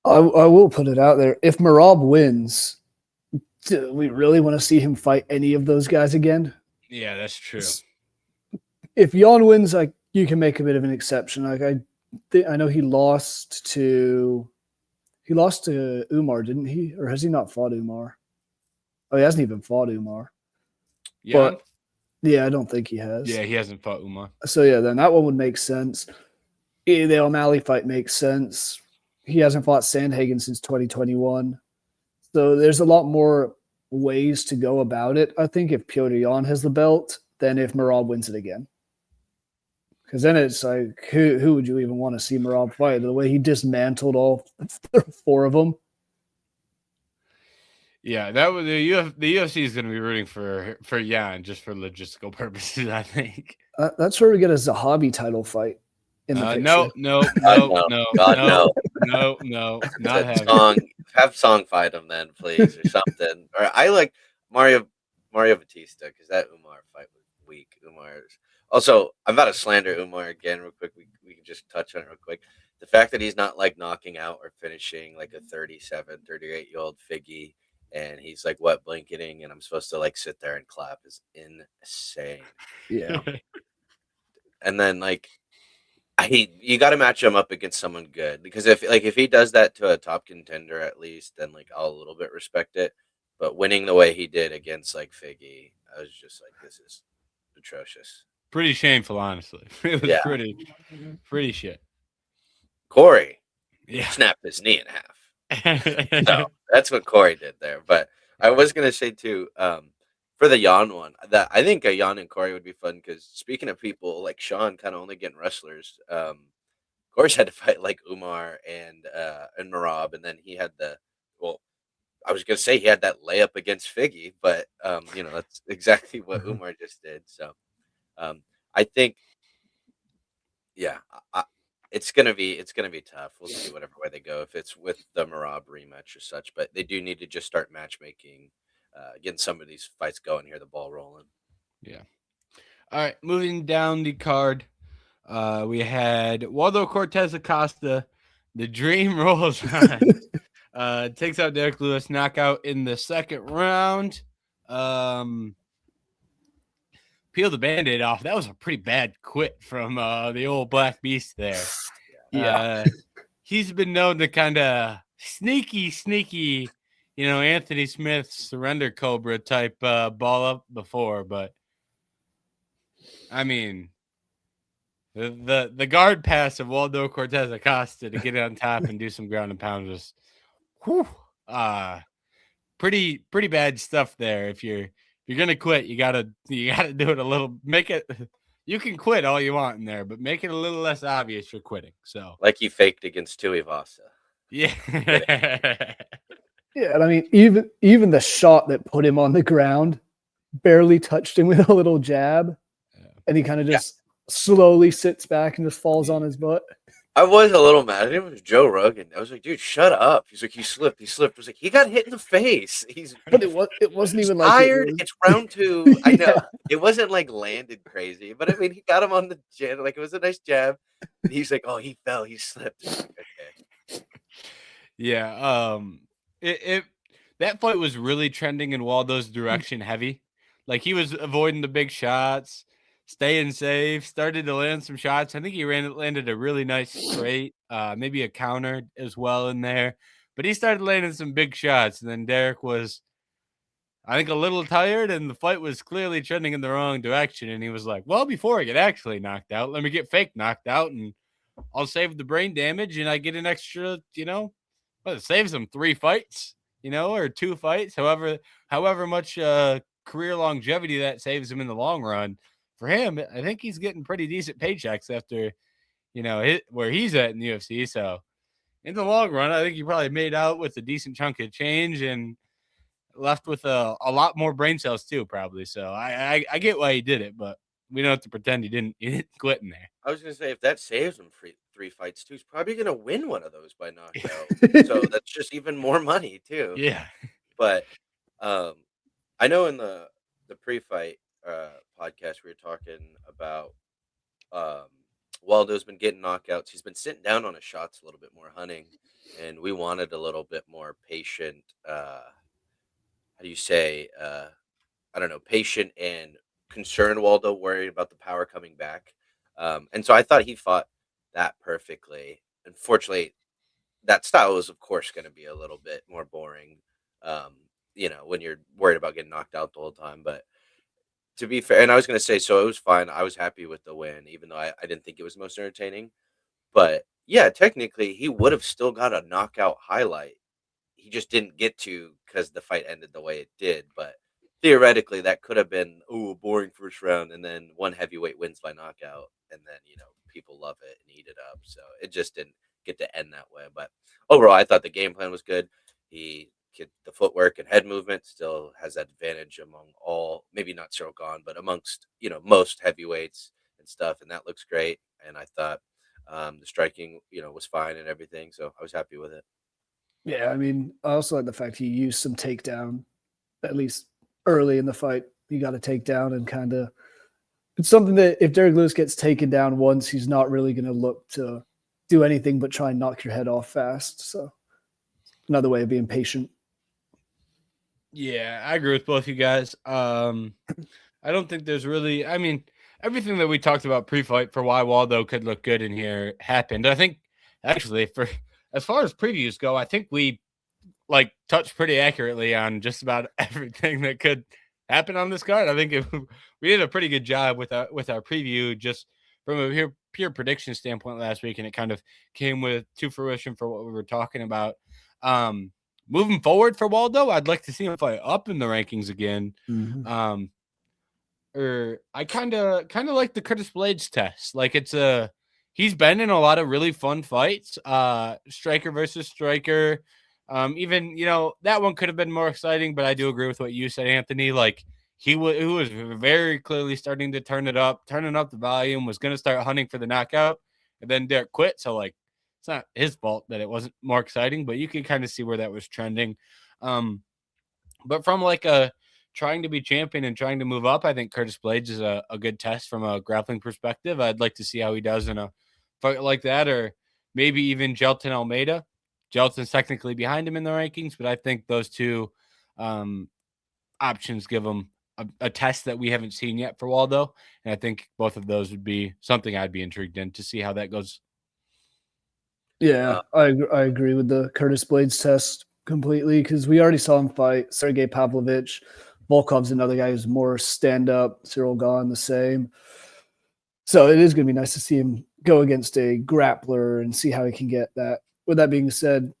I will put it out there. If Merab wins, do we really want to see him fight any of those guys again? Yeah, that's true. If Jan wins, like you can make a bit of an exception. Like I know he lost to Umar, didn't he? Or has he not fought Umar? Oh, he hasn't even fought Umar. Jan? But yeah, I don't think he has. Yeah, he hasn't fought Umar. So yeah, then that one would make sense. The O'Malley fight makes sense. He hasn't fought Sandhagen since 2021. So there's a lot more ways to go about it, I think, if Petr Yan has the belt than if Merab wins it again. Because then it's like, who would you even want to see Merab fight? The way he dismantled all 4 of them. Yeah, that was the UFC is going to be rooting for Jan just for logistical purposes, I think. That's where we get a Zahabi title fight. In the picture. No, not having. Have Song fight him then, please, or something. Or I like Mario Batista because that Umar fight was weak. Umar's also. I'm about to slander Umar again, real quick. We can just touch on it real quick. The fact that he's not like knocking out or finishing like a 37, 38-year-old Figgy, and he's like wet blanketing, and I'm supposed to like sit there and clap is insane. Yeah. And then like. You got to match him up against someone good because if he does that to a top contender at least, then like I'll a little bit respect it. But winning the way he did against like Figgy, I was just like, this is atrocious. Pretty shameful, honestly. It was pretty shit. Corey, snapped his knee in half. So that's what Corey did there. But I was gonna say too, for the Jan one, that I think a Jan and Corey would be fun because speaking of people like Sean, kind of only getting wrestlers. Corey's had to fight like Umar and Merab, and then he had I was gonna say he had that layup against Figgy, but that's exactly what Umar just did. So, I think, it's gonna be tough. We'll see whatever way they go if it's with the Merab rematch or such, but they do need to just start matchmaking. Getting some of these fights going here, the ball rolling. Yeah. All right, moving down the card, we had Waldo Cortes-Acosta. The dream rolls on. Takes out Derrick Lewis, knockout in the second round. Peel the Band-Aid off. That was a pretty bad quit from the old Black Beast there. Yeah. He's been known to kind of sneaky, Anthony Smith surrender cobra type ball up before, but I mean, the guard pass of Waldo Cortes-Acosta to get on top and do some ground and pound was, pretty bad stuff there. If you're gonna quit, you gotta do it a little. Make it. You can quit all you want in there, but make it a little less obvious you're quitting. So, like he faked against Tuivasa. Yeah. Yeah, and I mean, even the shot that put him on the ground barely touched him with a little jab, and he kind of just slowly sits back and just falls on his butt. I was a little mad at him. It was Joe Rogan. I was like, dude, shut up. He's like, he slipped. I was like, he got hit in the face. But it wasn't even like tired. It's round 2. I know. It wasn't like landed crazy, but I mean, he got him on the chin. Like, it was a nice jab. And he's like, oh, he fell. He slipped. Like, okay. Yeah. That fight was really trending in Waldo's direction heavy. Like, he was avoiding the big shots, staying safe, started to land some shots. I think he landed a really nice straight, maybe a counter as well in there. But he started landing some big shots, and then Derrick was, I think, a little tired, and the fight was clearly trending in the wrong direction. And he was like, well, before I get actually knocked out, let me get fake knocked out, and I'll save the brain damage, and I get an extra, it saves him 3 fights, or 2 fights, however much career longevity that saves him in the long run. For him, I think he's getting pretty decent paychecks after, where he's at in the UFC. So in the long run, I think he probably made out with a decent chunk of change and left with a lot more brain cells too, probably. So I get why he did it, but we don't have to pretend he didn't quit in there. I was going to say, if that saves him 3 fights too, he's probably going to win one of those by knockout. So that's just even more money too. Yeah. But I know in the pre-fight podcast we were talking about Waldo's been getting knockouts. He's been sitting down on his shots a little bit more, hunting, and we wanted a little bit more patient. How do you say? I don't know, patient and concerned Waldo, worried about the power coming back. And so I thought he fought that perfectly. Unfortunately, that style was, of course, going to be a little bit more boring. Um, when you're worried about getting knocked out the whole time, but to be fair, and I was gonna say, so it was fine. I was happy with the win, even though I didn't think it was most entertaining. But yeah, technically, he would have still got a knockout highlight. He just didn't get to because the fight ended the way it did. But theoretically, that could have been a boring first round, and then one heavyweight wins by knockout, and then people love it and eat it up. So it just didn't get to end that way. But overall, I thought the game plan was good. He the footwork and head movement still has that advantage among all, maybe not Cyril Gahn, but amongst most heavyweights and stuff, and that looks great. And I thought the striking was fine and everything, so I was happy with it. Yeah, I mean, I also like the fact he used some takedown, at least early in the fight. He got a takedown and kind of, it's something that if Derrick Lewis gets taken down once, he's not really going to look to do anything but try and knock your head off fast. So another way of being patient. Yeah, I agree with both you guys. I don't think there's really, I mean, everything that we talked about pre-fight for why Waldo could look good in here happened. I think actually for as far as previews go, I think we touched pretty accurately on just about everything that could happen on this card. I think we did a pretty good job with our preview just from a pure prediction standpoint last week, and it kind of came to fruition for what we were talking about. Moving forward for Waldo, I'd like to see him fight up in the rankings again. Mm-hmm. I kind of like the Curtis Blades test. Like he's been in a lot of really fun fights. Striker versus striker. Even that one could have been more exciting, but I do agree with what you said, Anthony. Like he was very clearly starting to turning up the volume, was going to start hunting for the knockout, and then Derrick quit. So it's not his fault that it wasn't more exciting, but you can kind of see where that was trending. But from a trying to be champion and trying to move up, I think Curtis Blades is a good test from a grappling perspective. I'd like to see how he does in a fight like that, or maybe even Gelton Almeida. Gelton's technically behind him in the rankings, but I think those two options give him a test that we haven't seen yet for Waldo. And I think both of those would be something I'd be intrigued in to see how that goes. Yeah, I agree with the Curtis Blades test completely because we already saw him fight Sergey Pavlovich. Volkov's another guy who's more stand-up. Cyril Gahn the same. So it is going to be nice to see him go against a grappler and see how he can get that. With that being said,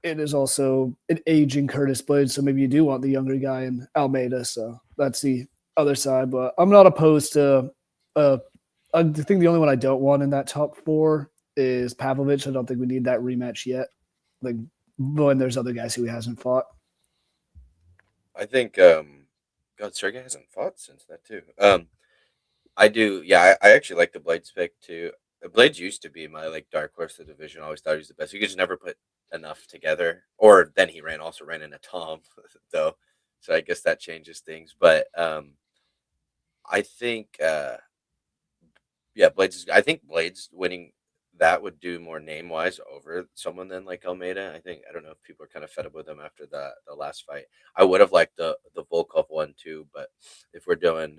it is also an aging Curtis Blades, so maybe you do want the younger guy in Almeida. So that's the other side. But I'm not opposed to I think the only one I don't want in that top four is Pavlovich. I don't think we need that rematch yet. Like when there's other guys who he hasn't fought. I think God, Sergey hasn't fought since that too. I do, yeah. I actually like the Blades pick too. The Blades used to be my dark horse of the division. I always thought he was the best. He could just never put enough together. Or then he also ran into Tom though, so I guess that changes things. But I think Blades. I think Blades winning that would do more name wise over someone than Almeida. I don't know if people are kind of fed up with him after the last fight. I would have liked the Volkov one too, but if we're doing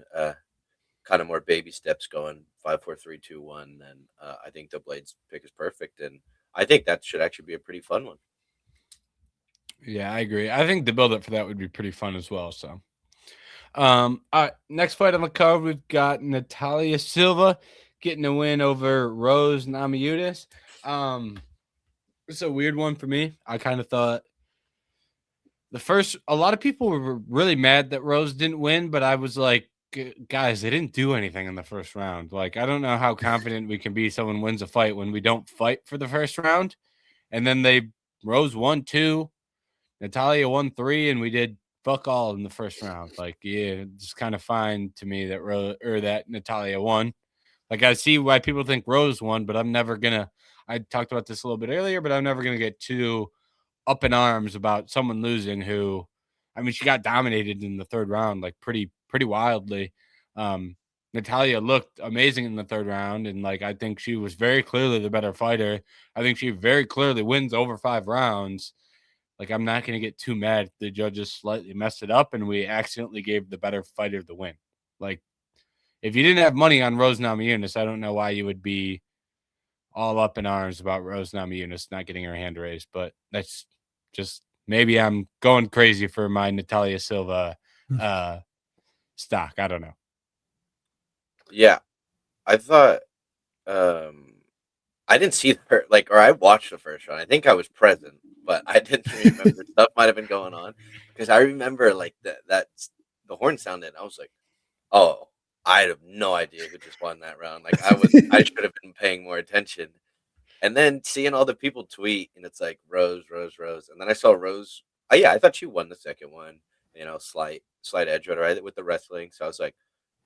kind of more baby steps going 5, 4, 3, 2, 1, then I think the Blades pick is perfect, and I think that should actually be a pretty fun one. Yeah, I agree. I think the build up for that would be pretty fun as well. So, next fight on the card, we've got Natalia Silva getting a win over Rose Namajunas. It's a weird one for me. I kind of thought a lot of people were really mad that Rose didn't win, but I was like, guys, they didn't do anything in the first round. I don't know how confident we can be someone wins a fight when we don't fight for the first round. And then Rose won 2, Natalia won 3, and we did fuck all in the first round. It's kind of fine to me that that Natalia won. I see why people think Rose won, but I'm never gonna. I talked about this a little bit earlier, but I'm never gonna get too up in arms about someone losing. Who, I mean, she got dominated in the third round, pretty wildly. Natalia looked amazing in the third round, and like I think she was very clearly the better fighter. I think she very clearly wins over 5 rounds. Like, I'm not going to get too mad if the judges slightly messed it up and we accidentally gave the better fighter the win. Like, if you didn't have money on Rose Namajunas, I don't know why you would be all up in arms about Rose Namajunas not getting her hand raised. But that's just maybe I'm going crazy for my Natalia Silva stock. I don't know. Yeah, I thought I didn't see her or I watched the first round. I think I was present, but I didn't remember stuff might have been going on because I remember that the horn sounded. I was like, oh, I have no idea who just won that round. Like I should have been paying more attention. And then seeing all the people tweet, and it's like Rose, Rose, Rose, and then I saw Rose. Oh yeah, I thought she won the second one. Slight edge right with the wrestling. So I was like,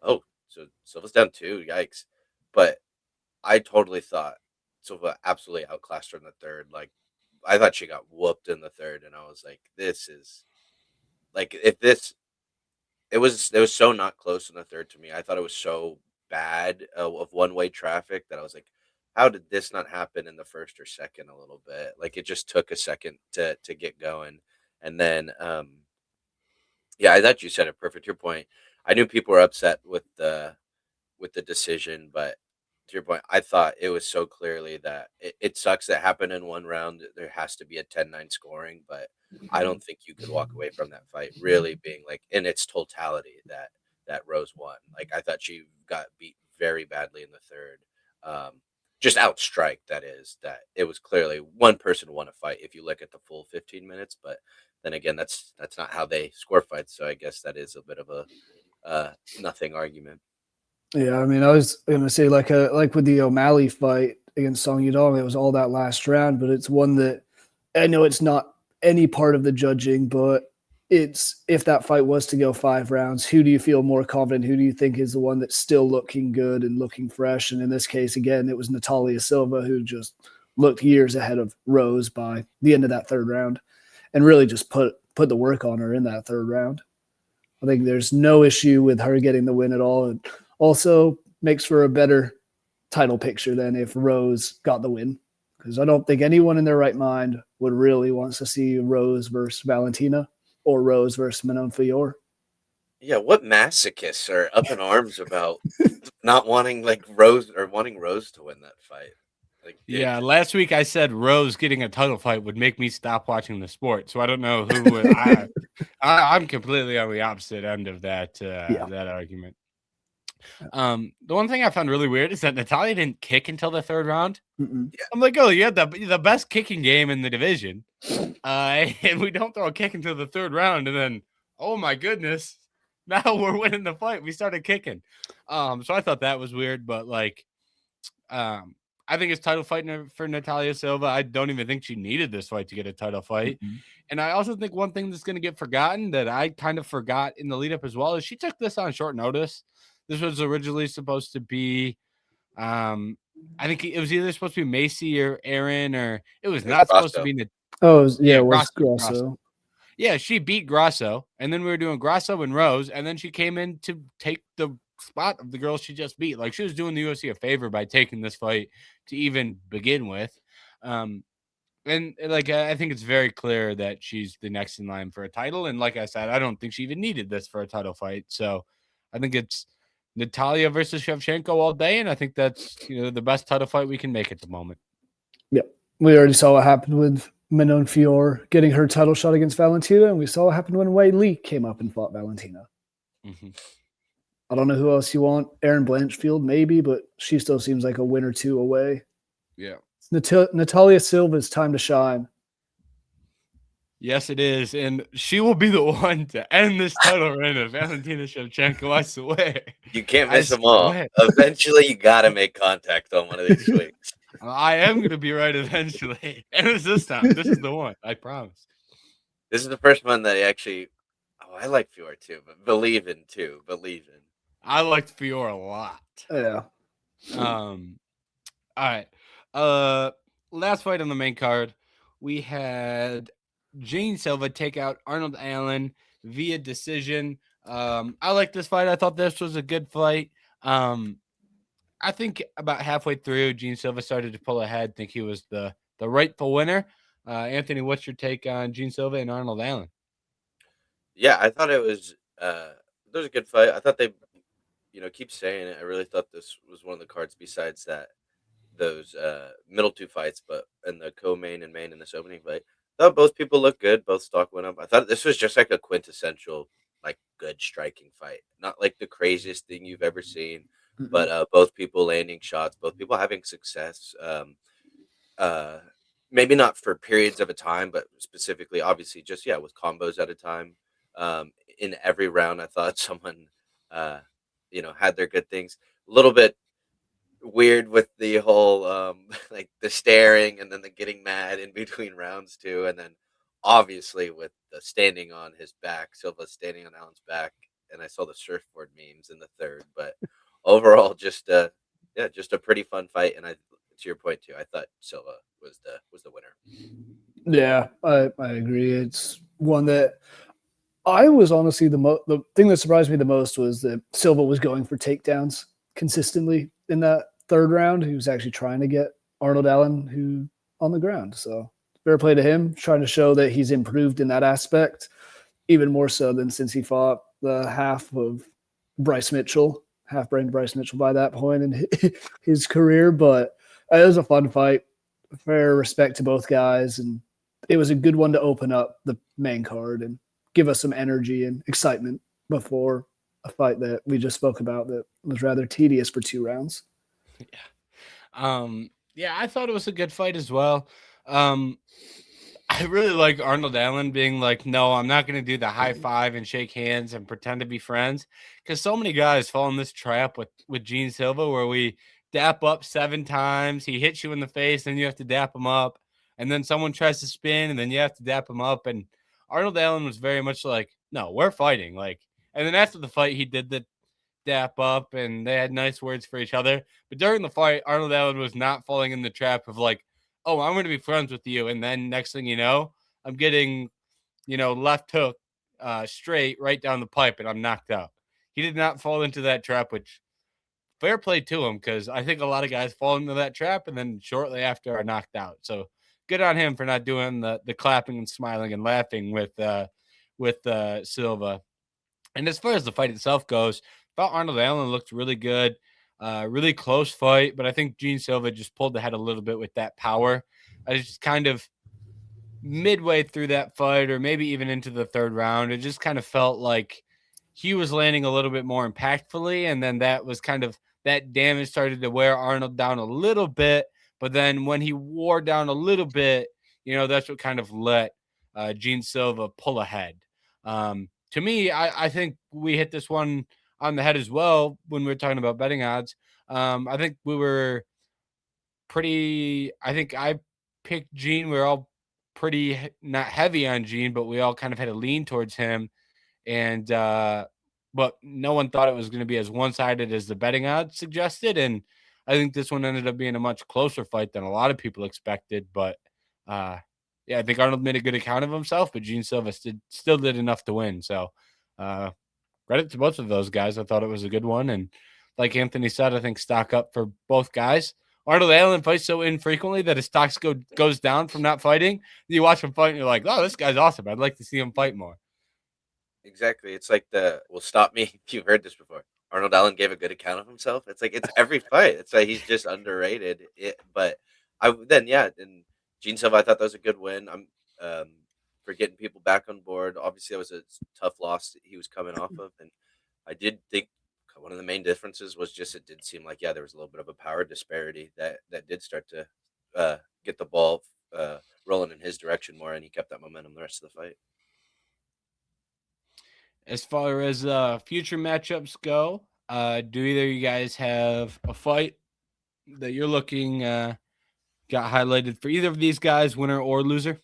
oh, so Silva's down 2. Yikes! But I totally thought Silva absolutely outclassed her in the third. Like, I thought she got whooped in the third, and I was like, this is like if this it was so not close in the third to me. I thought it was so bad of one-way traffic that I was like, how did this not happen in the first or second a little bit? Like, it just took a second to get going. And then yeah, I thought you said it perfect. Your point. I knew people were upset with the decision, but to your point, I thought it was so clearly that it sucks that happened in one round. There has to be a 10-9 scoring, but I don't think you could walk away from that fight really being like in its totality that Rose won. Like, I thought she got beat very badly in the third. Just outstrike, that it was clearly one person won a fight if you look at the full 15 minutes, but then again, that's not how they score fights. So I guess that is a bit of a nothing argument. Yeah, I mean, I was gonna say like with the O'Malley fight against Song Yadong, it was all that last round, but it's one that I know it's not any part of the judging, but it's if that fight was to go 5 rounds, who do you feel more confident? Who do you think is the one that's still looking good and looking fresh? And in this case, again, it was Natalia Silva who just looked years ahead of Rose by the end of that third round, and really just put the work on her in that third round. I think there's no issue with her getting the win at all, and also makes for a better title picture than if Rose got the win, because I don't think anyone in their right mind would really want to see Rose versus Valentina or Rose versus Manon Fior. Yeah, what masochists are up in arms about not wanting Rose to win that fight? Yeah, last week I said Rose getting a title fight would make me stop watching the sport. So I don't know who would. I'm completely on the opposite end of that that argument. The one thing I found really weird is that Natalia didn't kick until the third round. Mm-mm. I'm like, oh, you had the best kicking game in the division, and we don't throw a kick until the third round, and then oh my goodness, now we're winning the fight. We started kicking. So I thought that was weird, but I think it's title fight for Natalia Silva. I don't even think she needed this fight to get a title fight. Mm-hmm. And I also think one thing that's going to get forgotten that I kind of forgot in the lead up as well is she took this on short notice. This was originally supposed to be, I think it was either supposed to be Macy or Aaron, or it was not supposed to be. It was Grasso. Yeah, she beat Grasso, and then we were doing Grasso and Rose, and then she came in to take the spot of the girl she just beat. Like, she was doing the UFC a favor by taking this fight to even begin with. And I think it's very clear that she's the next in line for a title. And like I said, I don't think she even needed this for a title fight. So I think it's Natalia versus Shevchenko all day. And I think that's, the best title fight we can make at the moment. Yep. We already saw what happened with Manon Fior getting her title shot against Valentina. And we saw what happened when Wei Li came up and fought Valentina. Mm-hmm. I don't know who else you want. Erin Blanchfield, maybe, but she still seems like a win or two away. Yeah. Natalia Silva's time to shine. Yes, it is. And she will be the one to end this title reign of Valentina Shevchenko, I swear. You can't miss them all. Eventually, you got to make contact on one of these weeks. I am going to be right eventually. And it's this time. This is the one. I promise. This is the first one that I actually... Oh, I like Fior too, but believe in. I liked Fior a lot. Yeah. All right. Last fight on the main card, we had Jane Silva take out Arnold Allen via decision. I like this fight. I thought this was a good fight. I think about halfway through, Gene Silva started to pull ahead. Think he was the rightful winner. Anthony, what's your take on Gene Silva and Arnold Allen? Yeah, I thought it was a good fight. I thought they, keep saying it. I really thought this was one of the cards besides those middle two fights, but in the co-main and main in this opening fight, thought both people looked good. Both stock went up. I thought this was just like a quintessential like good striking fight, not like the craziest thing you've ever seen, Mhm. but both people landing shots, both people having success. Uh, Maybe not for periods of a time, but specifically, obviously, just yeah, with combos at a time. In every round, I thought someone, uh, had their good things. A little bit weird with the whole like the staring and then the getting mad in between rounds too, and then obviously with the standing on his back, Silva standing on Allen's back, and I saw the surfboard memes in the third. But overall, just yeah, just a pretty fun fight. And I, to your point too, I thought Silva was the winner. Yeah, I agree. It's one that I was honestly the thing that surprised me the most was that Silva was going for takedowns consistently in that third round. He was actually trying to get Arnold Allen who on the ground. So fair play to him, trying to show that he's improved in that aspect, even more so than since he fought the half of Bryce Mitchell, half-brained Bryce Mitchell by that point in his career. But it was a fun fight. Fair respect to both guys, and it was a good one to open up the main card and give us some energy and excitement before a fight that we just spoke about that was rather tedious for 2 rounds. Yeah, I thought it was a good fight as well. Um, I really like Arnold Allen being like, no, I'm not going to do the high five and shake hands and pretend to be friends. Because so many guys fall in this trap with Gene Silva where we dap up 7 times. He hits you in the face, then you have to dap him up. And then someone tries to spin, and then you have to dap him up. And Arnold Allen was very much like, no, we're fighting. Like, and then after the fight, he did the dap up and they had nice words for each other. But during the fight, Arnold Allen was not falling in the trap of like, oh, I'm going to be friends with you. And then next thing you know, I'm getting, left hook straight right down the pipe and I'm knocked out. He did not fall into that trap, which fair play to him because I think a lot of guys fall into that trap and then shortly after are knocked out. So good on him for not doing the clapping and smiling and laughing with Silva. And as far as the fight itself goes, I thought Arnold Allen looked really good. Really close fight, but I think Gene Silva just pulled ahead a little bit with that power. I just kind of midway through that fight, or maybe even into the third round, it just kind of felt like he was landing a little bit more impactfully. And then that was kind of that damage started to wear Arnold down a little bit. But then when he wore down a little bit, that's what kind of let Gene Silva pull ahead. To me, I think we hit this one on the head as well when we were talking about betting odds. I think we were I think I picked Gene. We are all pretty not heavy on Gene, but we all kind of had a lean towards him. And, but no one thought it was going to be as one sided as the betting odds suggested. And I think this one ended up being a much closer fight than a lot of people expected. But, yeah, I think Arnold made a good account of himself, but Gene Silva still did enough to win. So, credit to both of those guys. I thought it was a good one. And like Anthony said, I think stock up for both guys. Arnold Allen fights so infrequently that his stocks goes down from not fighting. You watch him fight and you're like, oh, this guy's awesome. I'd like to see him fight more. Exactly. It's like well, stop me if you've heard this before. Arnold Allen gave a good account of himself. It's like it's every fight. It's like he's just underrated. But yeah, and Gene Silva, I thought that was a good win. I'm um, for getting people back on board. Obviously, that was a tough loss that he was coming off of, and I did think one of the main differences was just it did seem like there was a little bit of a power disparity that did start to get the ball rolling in his direction more, and he kept that momentum the rest of the fight. As far as future matchups go, do either of you guys have a fight that you're looking got highlighted for either of these guys, winner or loser?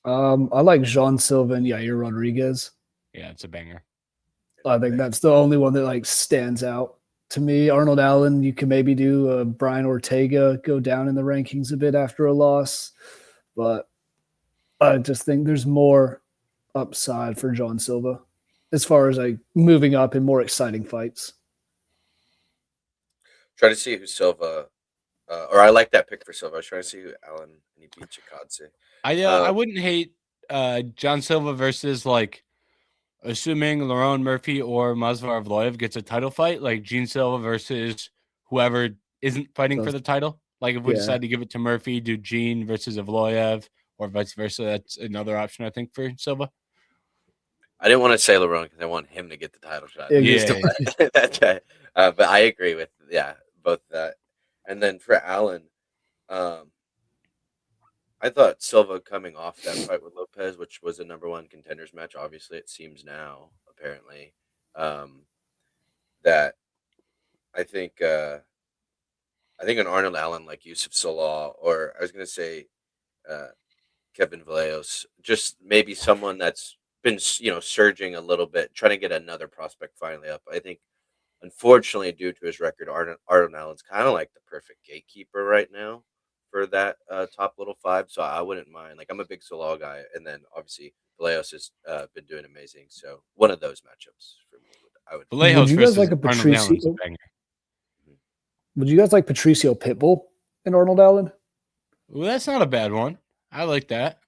I like Jean Silva and Yair Rodriguez. Yeah, it's a banger. I think that's the only one that like stands out to me. Arnold Allen, you can maybe do Brian Ortega go down in the rankings a bit after a loss, but I just think there's more upside for John Silva as far as like moving up in more exciting fights. Trying to see who Silva, or I like that pick for Silva. I was trying to see who Allen, and he beat Chikadze. I wouldn't hate John Silva versus like assuming Lerone Murphy or Mazvar Evloev gets a title fight, like Gene Silva versus whoever isn't fighting for the title. Like if we decide to give it to Murphy, do Gene versus Evloev or vice versa. That's another option, I think, for Silva. I didn't want to say Lerone because I want him to get the title shot. Yeah. That guy. But I agree with both that. And then for Allen, I thought Silva coming off that fight with Lopez, which was a #1 contenders match. Obviously, it seems now apparently that I think an Arnold Allen like Yusuf Salah, or I was gonna say Kevin Vallejos, just maybe someone that's been surging a little bit, trying to get another prospect finally up. I think, unfortunately, due to his record, Arnold Allen's kind of like the perfect gatekeeper right now for that top little five. So I wouldn't mind. Like I'm a big Salah guy, and then obviously Vallejos has been doing amazing. So one of those matchups for me, Vallejos would you guys versus like a Arnold Patricio? Allen's a banger. Would you guys like Patricio Pitbull and Arnold Allen? Well, that's not a bad one. I like that.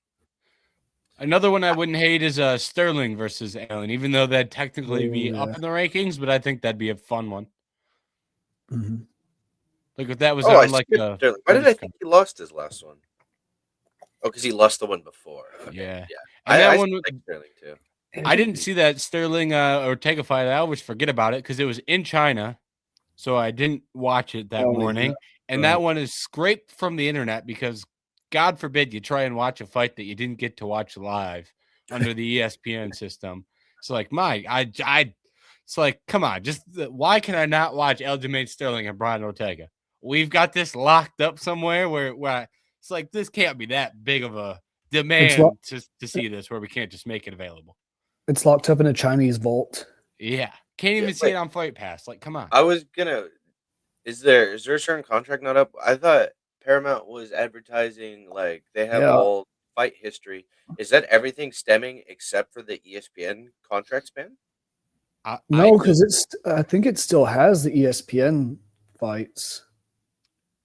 Another one I wouldn't hate is Sterling versus Allen, even though that'd technically be up in the rankings, but I think that'd be a fun one. Mm-hmm. Like if that was I on like Sterling. Why did I think he lost his last one? Oh, because he lost the one before. Okay. Yeah. And that I one like Sterling too. I didn't see that Sterling Ortega fight. I always forget about it because it was in China, so I didn't watch it that morning. Yeah. And that one is scraped from the internet because God forbid you try and watch a fight that you didn't get to watch live under the ESPN system. It's like, it's like, come on, just why can I not watch Aljamain Sterling and Brian Ortega? We've got this locked up somewhere where it's like, this can't be that big of a demand to see this where we can't just make it available. It's locked up in a Chinese vault. Yeah. Can't even see it on Fight Pass. Like, come on. I was gonna. Is there a certain contract not up? I thought Paramount was advertising like they have all fight history. Is that everything stemming except for the ESPN contract span? No, because I think it still has the ESPN fights.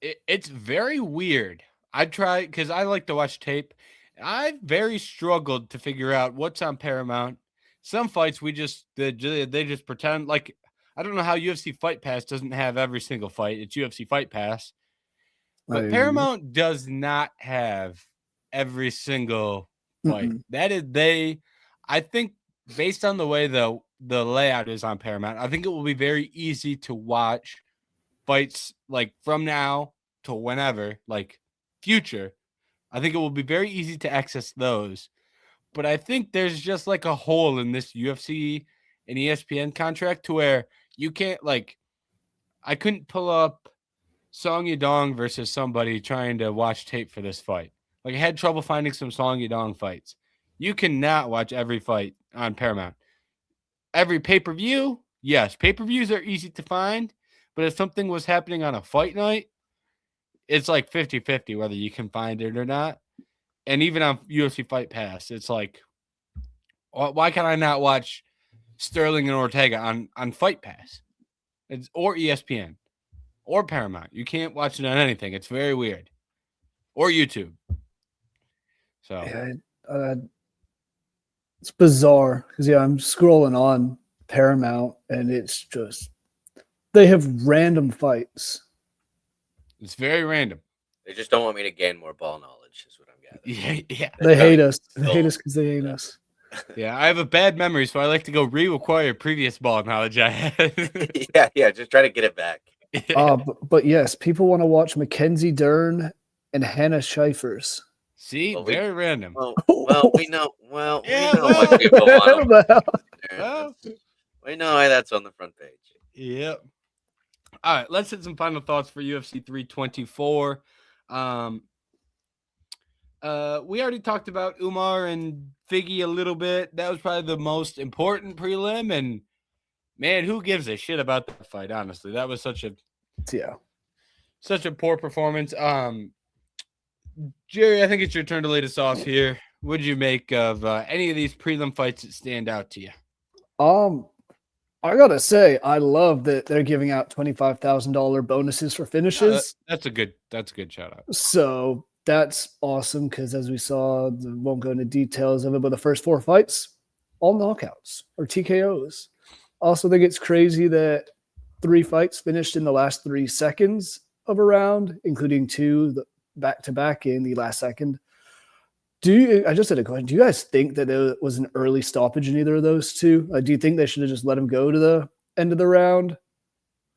It's very weird. I try because I like to watch tape. I've very struggled to figure out what's on Paramount. Some fights they just pretend like. I don't know how UFC Fight Pass doesn't have every single fight. It's UFC Fight Pass. But Paramount does not have every single fight. That is I think based on the way the layout is on Paramount, I think it will be very easy to watch fights like from now to whenever, like future. I think it will be very easy to access those. But I think there's just like a hole in this UFC and ESPN contract to where you can't I couldn't pull up Song Yadong versus somebody trying to watch tape for this fight. Like I had trouble finding some Song Yadong fights. You cannot watch every fight on Paramount. Every pay-per-view, yes, pay-per-views are easy to find, but if something was happening on a fight night, it's like 50-50 whether you can find it or not. And even on UFC Fight Pass, it's like, why can I not watch Sterling and Ortega on Fight Pass? Or ESPN or Paramount. You can't watch it on anything. It's very weird. Or YouTube. So it's bizarre because I'm scrolling on Paramount and it's just they have random fights. It's very random. They just don't want me to gain more ball knowledge, is what I'm gathering. Yeah. They hate us. They hate us because they hate us. Yeah, I have a bad memory, so I like to go re-acquire previous ball knowledge I had. yeah, just try to get it back. But yes, people want to watch Mackenzie Dern and Hannah Scheifers. See, very random. Well, we know. Well, we know what people want. We know why that's on the front page. Yep. All right, let's hit some final thoughts for UFC 324. We already talked about Umar and Figgy a little bit. That was probably the most important prelim, and man, who gives a shit about that fight? Honestly, that was such a poor performance. Jerry, I think it's your turn to lead us off here. What did you make of any of these prelim fights that stand out to you? I gotta say, I love that they're giving out $25,000 bonuses for finishes. That's a good shout out. So that's awesome because, as we saw, won't go into details of it, but the first 4 fights, all knockouts or TKOs. Also, I think it's crazy that 3 fights finished in the last 3 seconds of a round, including 2 back to back in the last second. I just had a question. Do you guys think that there was an early stoppage in either of those 2? Do you think they should have just let him go to the end of the round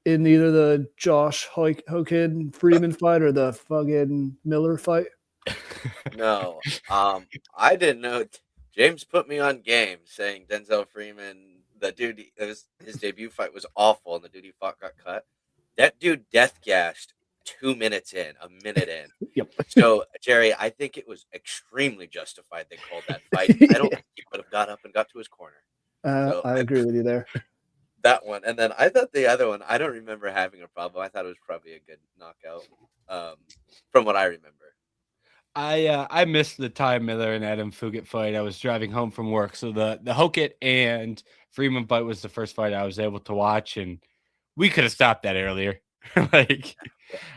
in either the Josh Hogan Freeman fight or the fucking Miller fight? No, I didn't know. James put me on game saying Denzel Freeman, the dude, his debut fight was awful, and the dude he fought got cut. That dude death gashed 2 minutes in, a minute in. Yep. So, Jerry, I think it was extremely justified they called that fight. I don't think he would have got up and got to his corner. So, I agree with you there. That one. And then I thought the other one, I don't remember having a problem. I thought it was probably a good knockout from what I remember. I missed the Ty Miller and Adam Fugit fight. I was driving home from work. So the Hokit and Freeman fight was the first fight I was able to watch, and we could have stopped that earlier. Like,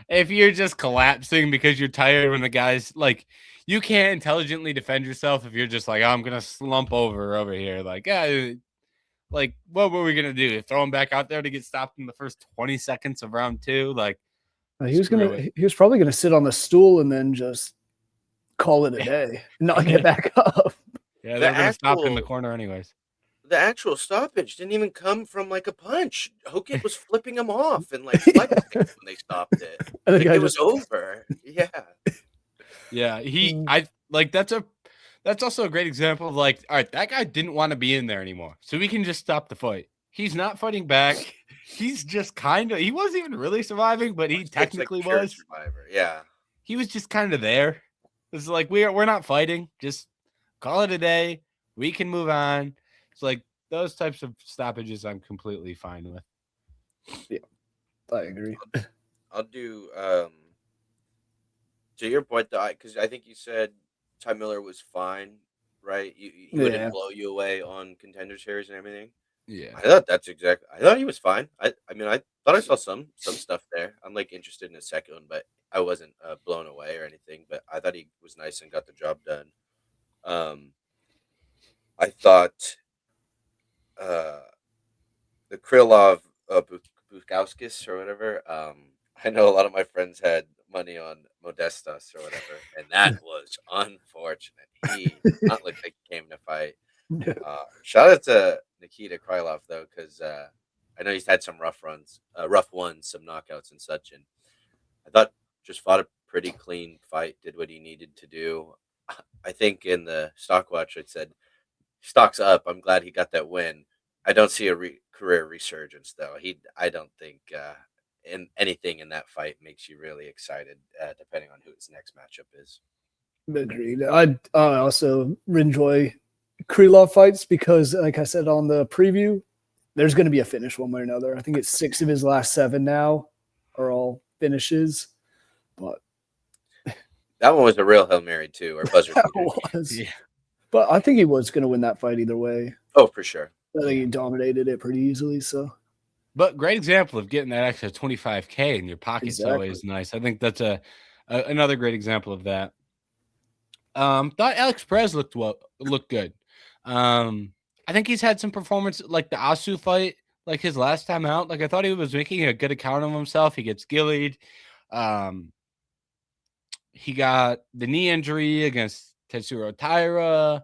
if you're just collapsing because you're tired when the guy's like, you can't intelligently defend yourself if you're just like, oh, I'm gonna slump over here. Like, like, what were we gonna do? Throw him back out there to get stopped in the first 20 seconds of round 2? Like, he was probably gonna sit on the stool and then just call it a day, not get back up. Yeah, they're gonna stop in the corner anyways. The actual stoppage didn't even come from like a punch. Hogan was flipping him off and like flexing when they stopped it. Like, it was over. Yeah. Yeah, that's also a great example of like, all right, that guy didn't want to be in there anymore, so we can just stop the fight. He's not fighting back. He's just he wasn't even really surviving, but he technically was. Survivor. Yeah. He was just kind of there. It's like, we're not fighting. Just call it a day. We can move on. It's like those types of stoppages I'm completely fine with. Yeah, I agree. I'll do to your point though, because I think you said Ty Miller was fine, right? He wouldn't blow you away on Contender Series and everything. Yeah, I thought I thought he was fine. I mean, I thought I saw some stuff there. I'm like interested in his second one, but I wasn't blown away or anything. But I thought he was nice and got the job done. I thought the Krylov Bukauskas or whatever. I know a lot of my friends had money on Modestas or whatever, and that was unfortunate. He did not look like he came to fight. Shout out to Nikita Krylov though, because I know he's had some rough ones, some knockouts and such, and I thought just fought a pretty clean fight, did what he needed to do. I think in the stock watch it said stock's up. I'm glad he got that win. I don't see a career resurgence though. I don't think in anything in that fight makes you really excited, depending on who his next matchup is. Agreed. I also enjoy Krylov fights because, like I said on the preview, there's going to be a finish one way or another. I think it's 6 of his last 7 now are all finishes. But that one was a real Hail Mary too, or buzzer beater. Yeah. But I think he was going to win that fight either way. Oh, for sure. I think he dominated it pretty easily. So, but great example of getting that extra $25K in your pocket is always nice. I think that's another great example of that. Thought Alex Perez looked good. I think he's had some performance like the Asu fight, like his last time out. Like I thought he was making a good account of himself. He gets gillied. He got the knee injury against Tetsuro Taira.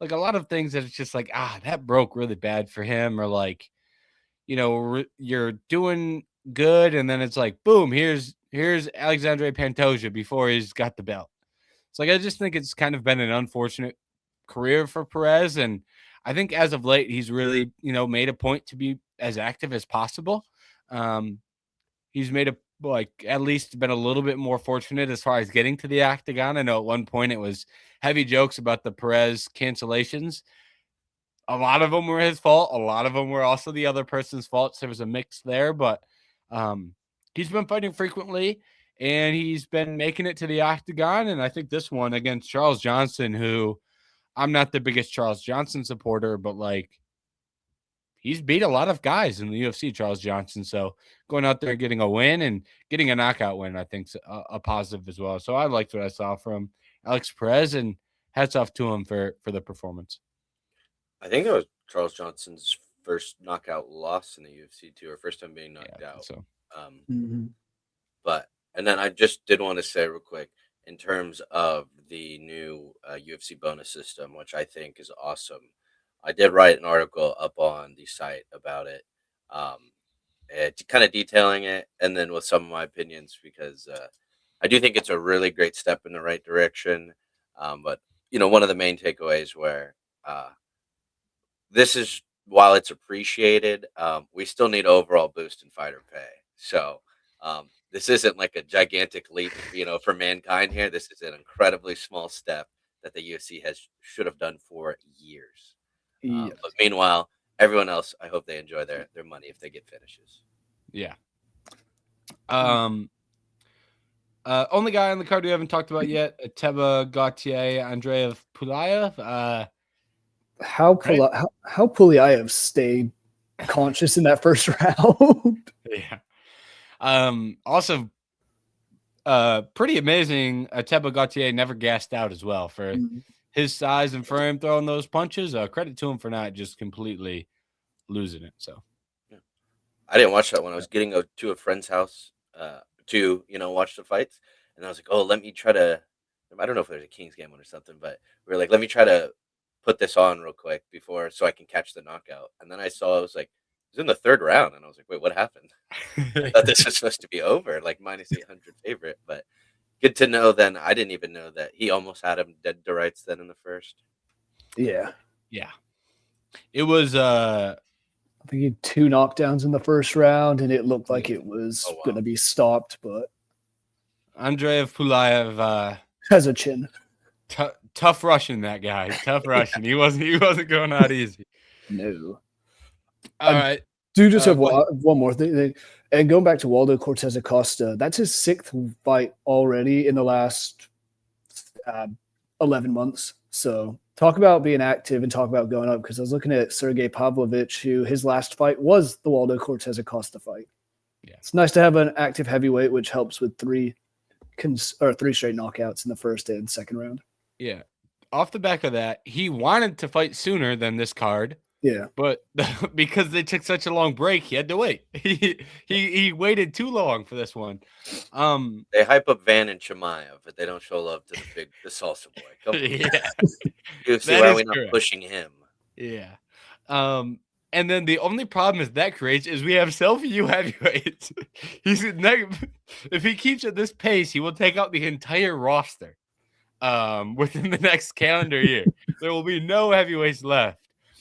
Like a lot of things that it's just like, that broke really bad for him. Or like, you're doing good. And then it's like, boom, here's Alexandre Pantoja before he's got the belt. It's like, I just think it's kind of been an unfortunate career for Perez. And I think as of late, he's really, made a point to be as active as possible. He's made at least been a little bit more fortunate as far as getting to the octagon. I know at one point it was heavy jokes about the Perez cancellations. A lot of them were his fault. A lot of them were also the other person's fault. So there was a mix there, but he's been fighting frequently and he's been making it to the octagon. And I think this one against Charles Johnson, who I'm not the biggest Charles Johnson supporter, but like he's beat a lot of guys in the UFC, Charles Johnson. So going out there and getting a win and getting a knockout win, I think is a positive as well. So I liked what I saw from Alex Perez, and hats off to him for the performance. I think that was Charles Johnson's first knockout loss in the UFC too, or first time being knocked out. So, but and then I just did want to say real quick in terms of the new UFC bonus system, which I think is awesome. I did write an article up on the site about it, kind of detailing it, and then with some of my opinions because I do think it's a really great step in the right direction. But one of the main takeaways where this is, while it's appreciated, we still need overall boost in fighter pay. So this isn't like a gigantic leap, for mankind here. This is an incredibly small step that the UFC should have done for years. Yes. But meanwhile, everyone else, I hope they enjoy their money if they get finishes. Yeah. Only guy on the card we haven't talked about yet, Teba Gaethje, Andreev Pulayev. How Pulayev stayed conscious in that first round. Yeah. Also, pretty amazing. Teba Gaethje never gassed out as well for his size and for him throwing those punches. Credit to him for not just completely losing it. So, yeah. I didn't watch that one. I was getting to a friend's house to watch the fights, and I was like, oh, let me try to. I don't know if there's a Kings game one or something, but we were like, let me try to put this on real quick so I can catch the knockout. And then I saw it was in the third round, and I was like, wait, what happened? I thought this was supposed to be over, like minus 800 favorite, but good to know then. I didn't even know that he almost had him dead to rights then in the first. Yeah. It was I think he had 2 knockdowns in the first round, and it looked like it was going to be stopped, but Andreev Pulayev has a chin. Tough Russian, that guy. Tough Russian. He wasn't going out easy. No. All right. Do just have one more thing. And going back to Waldo Cortes-Acosta, that's his 6th fight already in the last 11 months. So talk about being active and talk about going up, because I was looking at Sergey Pavlovich, who his last fight was the Waldo Cortes-Acosta fight. Yeah. It's nice to have an active heavyweight, which helps with 3 straight knockouts in the first and second round. Yeah. Off the back of that, he wanted to fight sooner than this card. Yeah. But because they took such a long break, he had to wait. He waited too long for this one. They hype up Van and Chimaev, but they don't show love to the salsa boy. Come on. Yeah. You see why we're not pushing him. Yeah. And then the only problem that creates is we have selfie heavyweights. If he keeps at this pace, he will take out the entire roster within the next calendar year. There will be no heavyweights left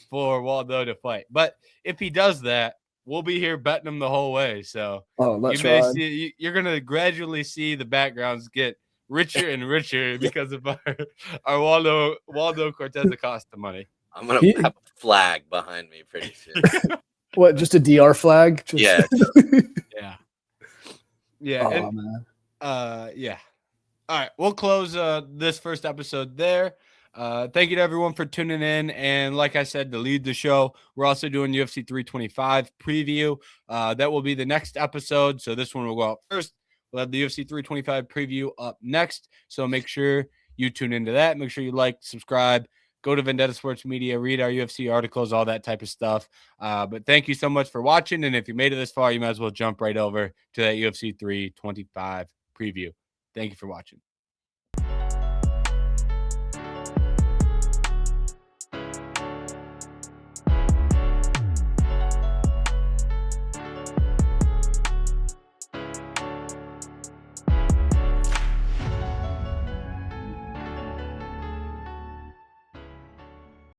for Waldo to fight. But if he does that, we'll be here betting him the whole way. So you're going to gradually see the backgrounds get richer and richer because of our Waldo Cortes-Acosta money. I'm going to have a flag behind me pretty soon. What, just a DR flag? Yeah. Yeah. Oh, man. Yeah. All right. We'll close this first episode there. Thank you to everyone for tuning in. And like I said, to lead the show, we're also doing UFC 325 preview. That will be the next episode. So this one will go out first. We'll have the UFC 325 preview up next. So make sure you tune into that. Make sure you like, subscribe, go to Vendetta Sports Media, read our UFC articles, all that type of stuff. But thank you so much for watching. And if you made it this far, you might as well jump right over to that UFC 325 preview. Thank you for watching.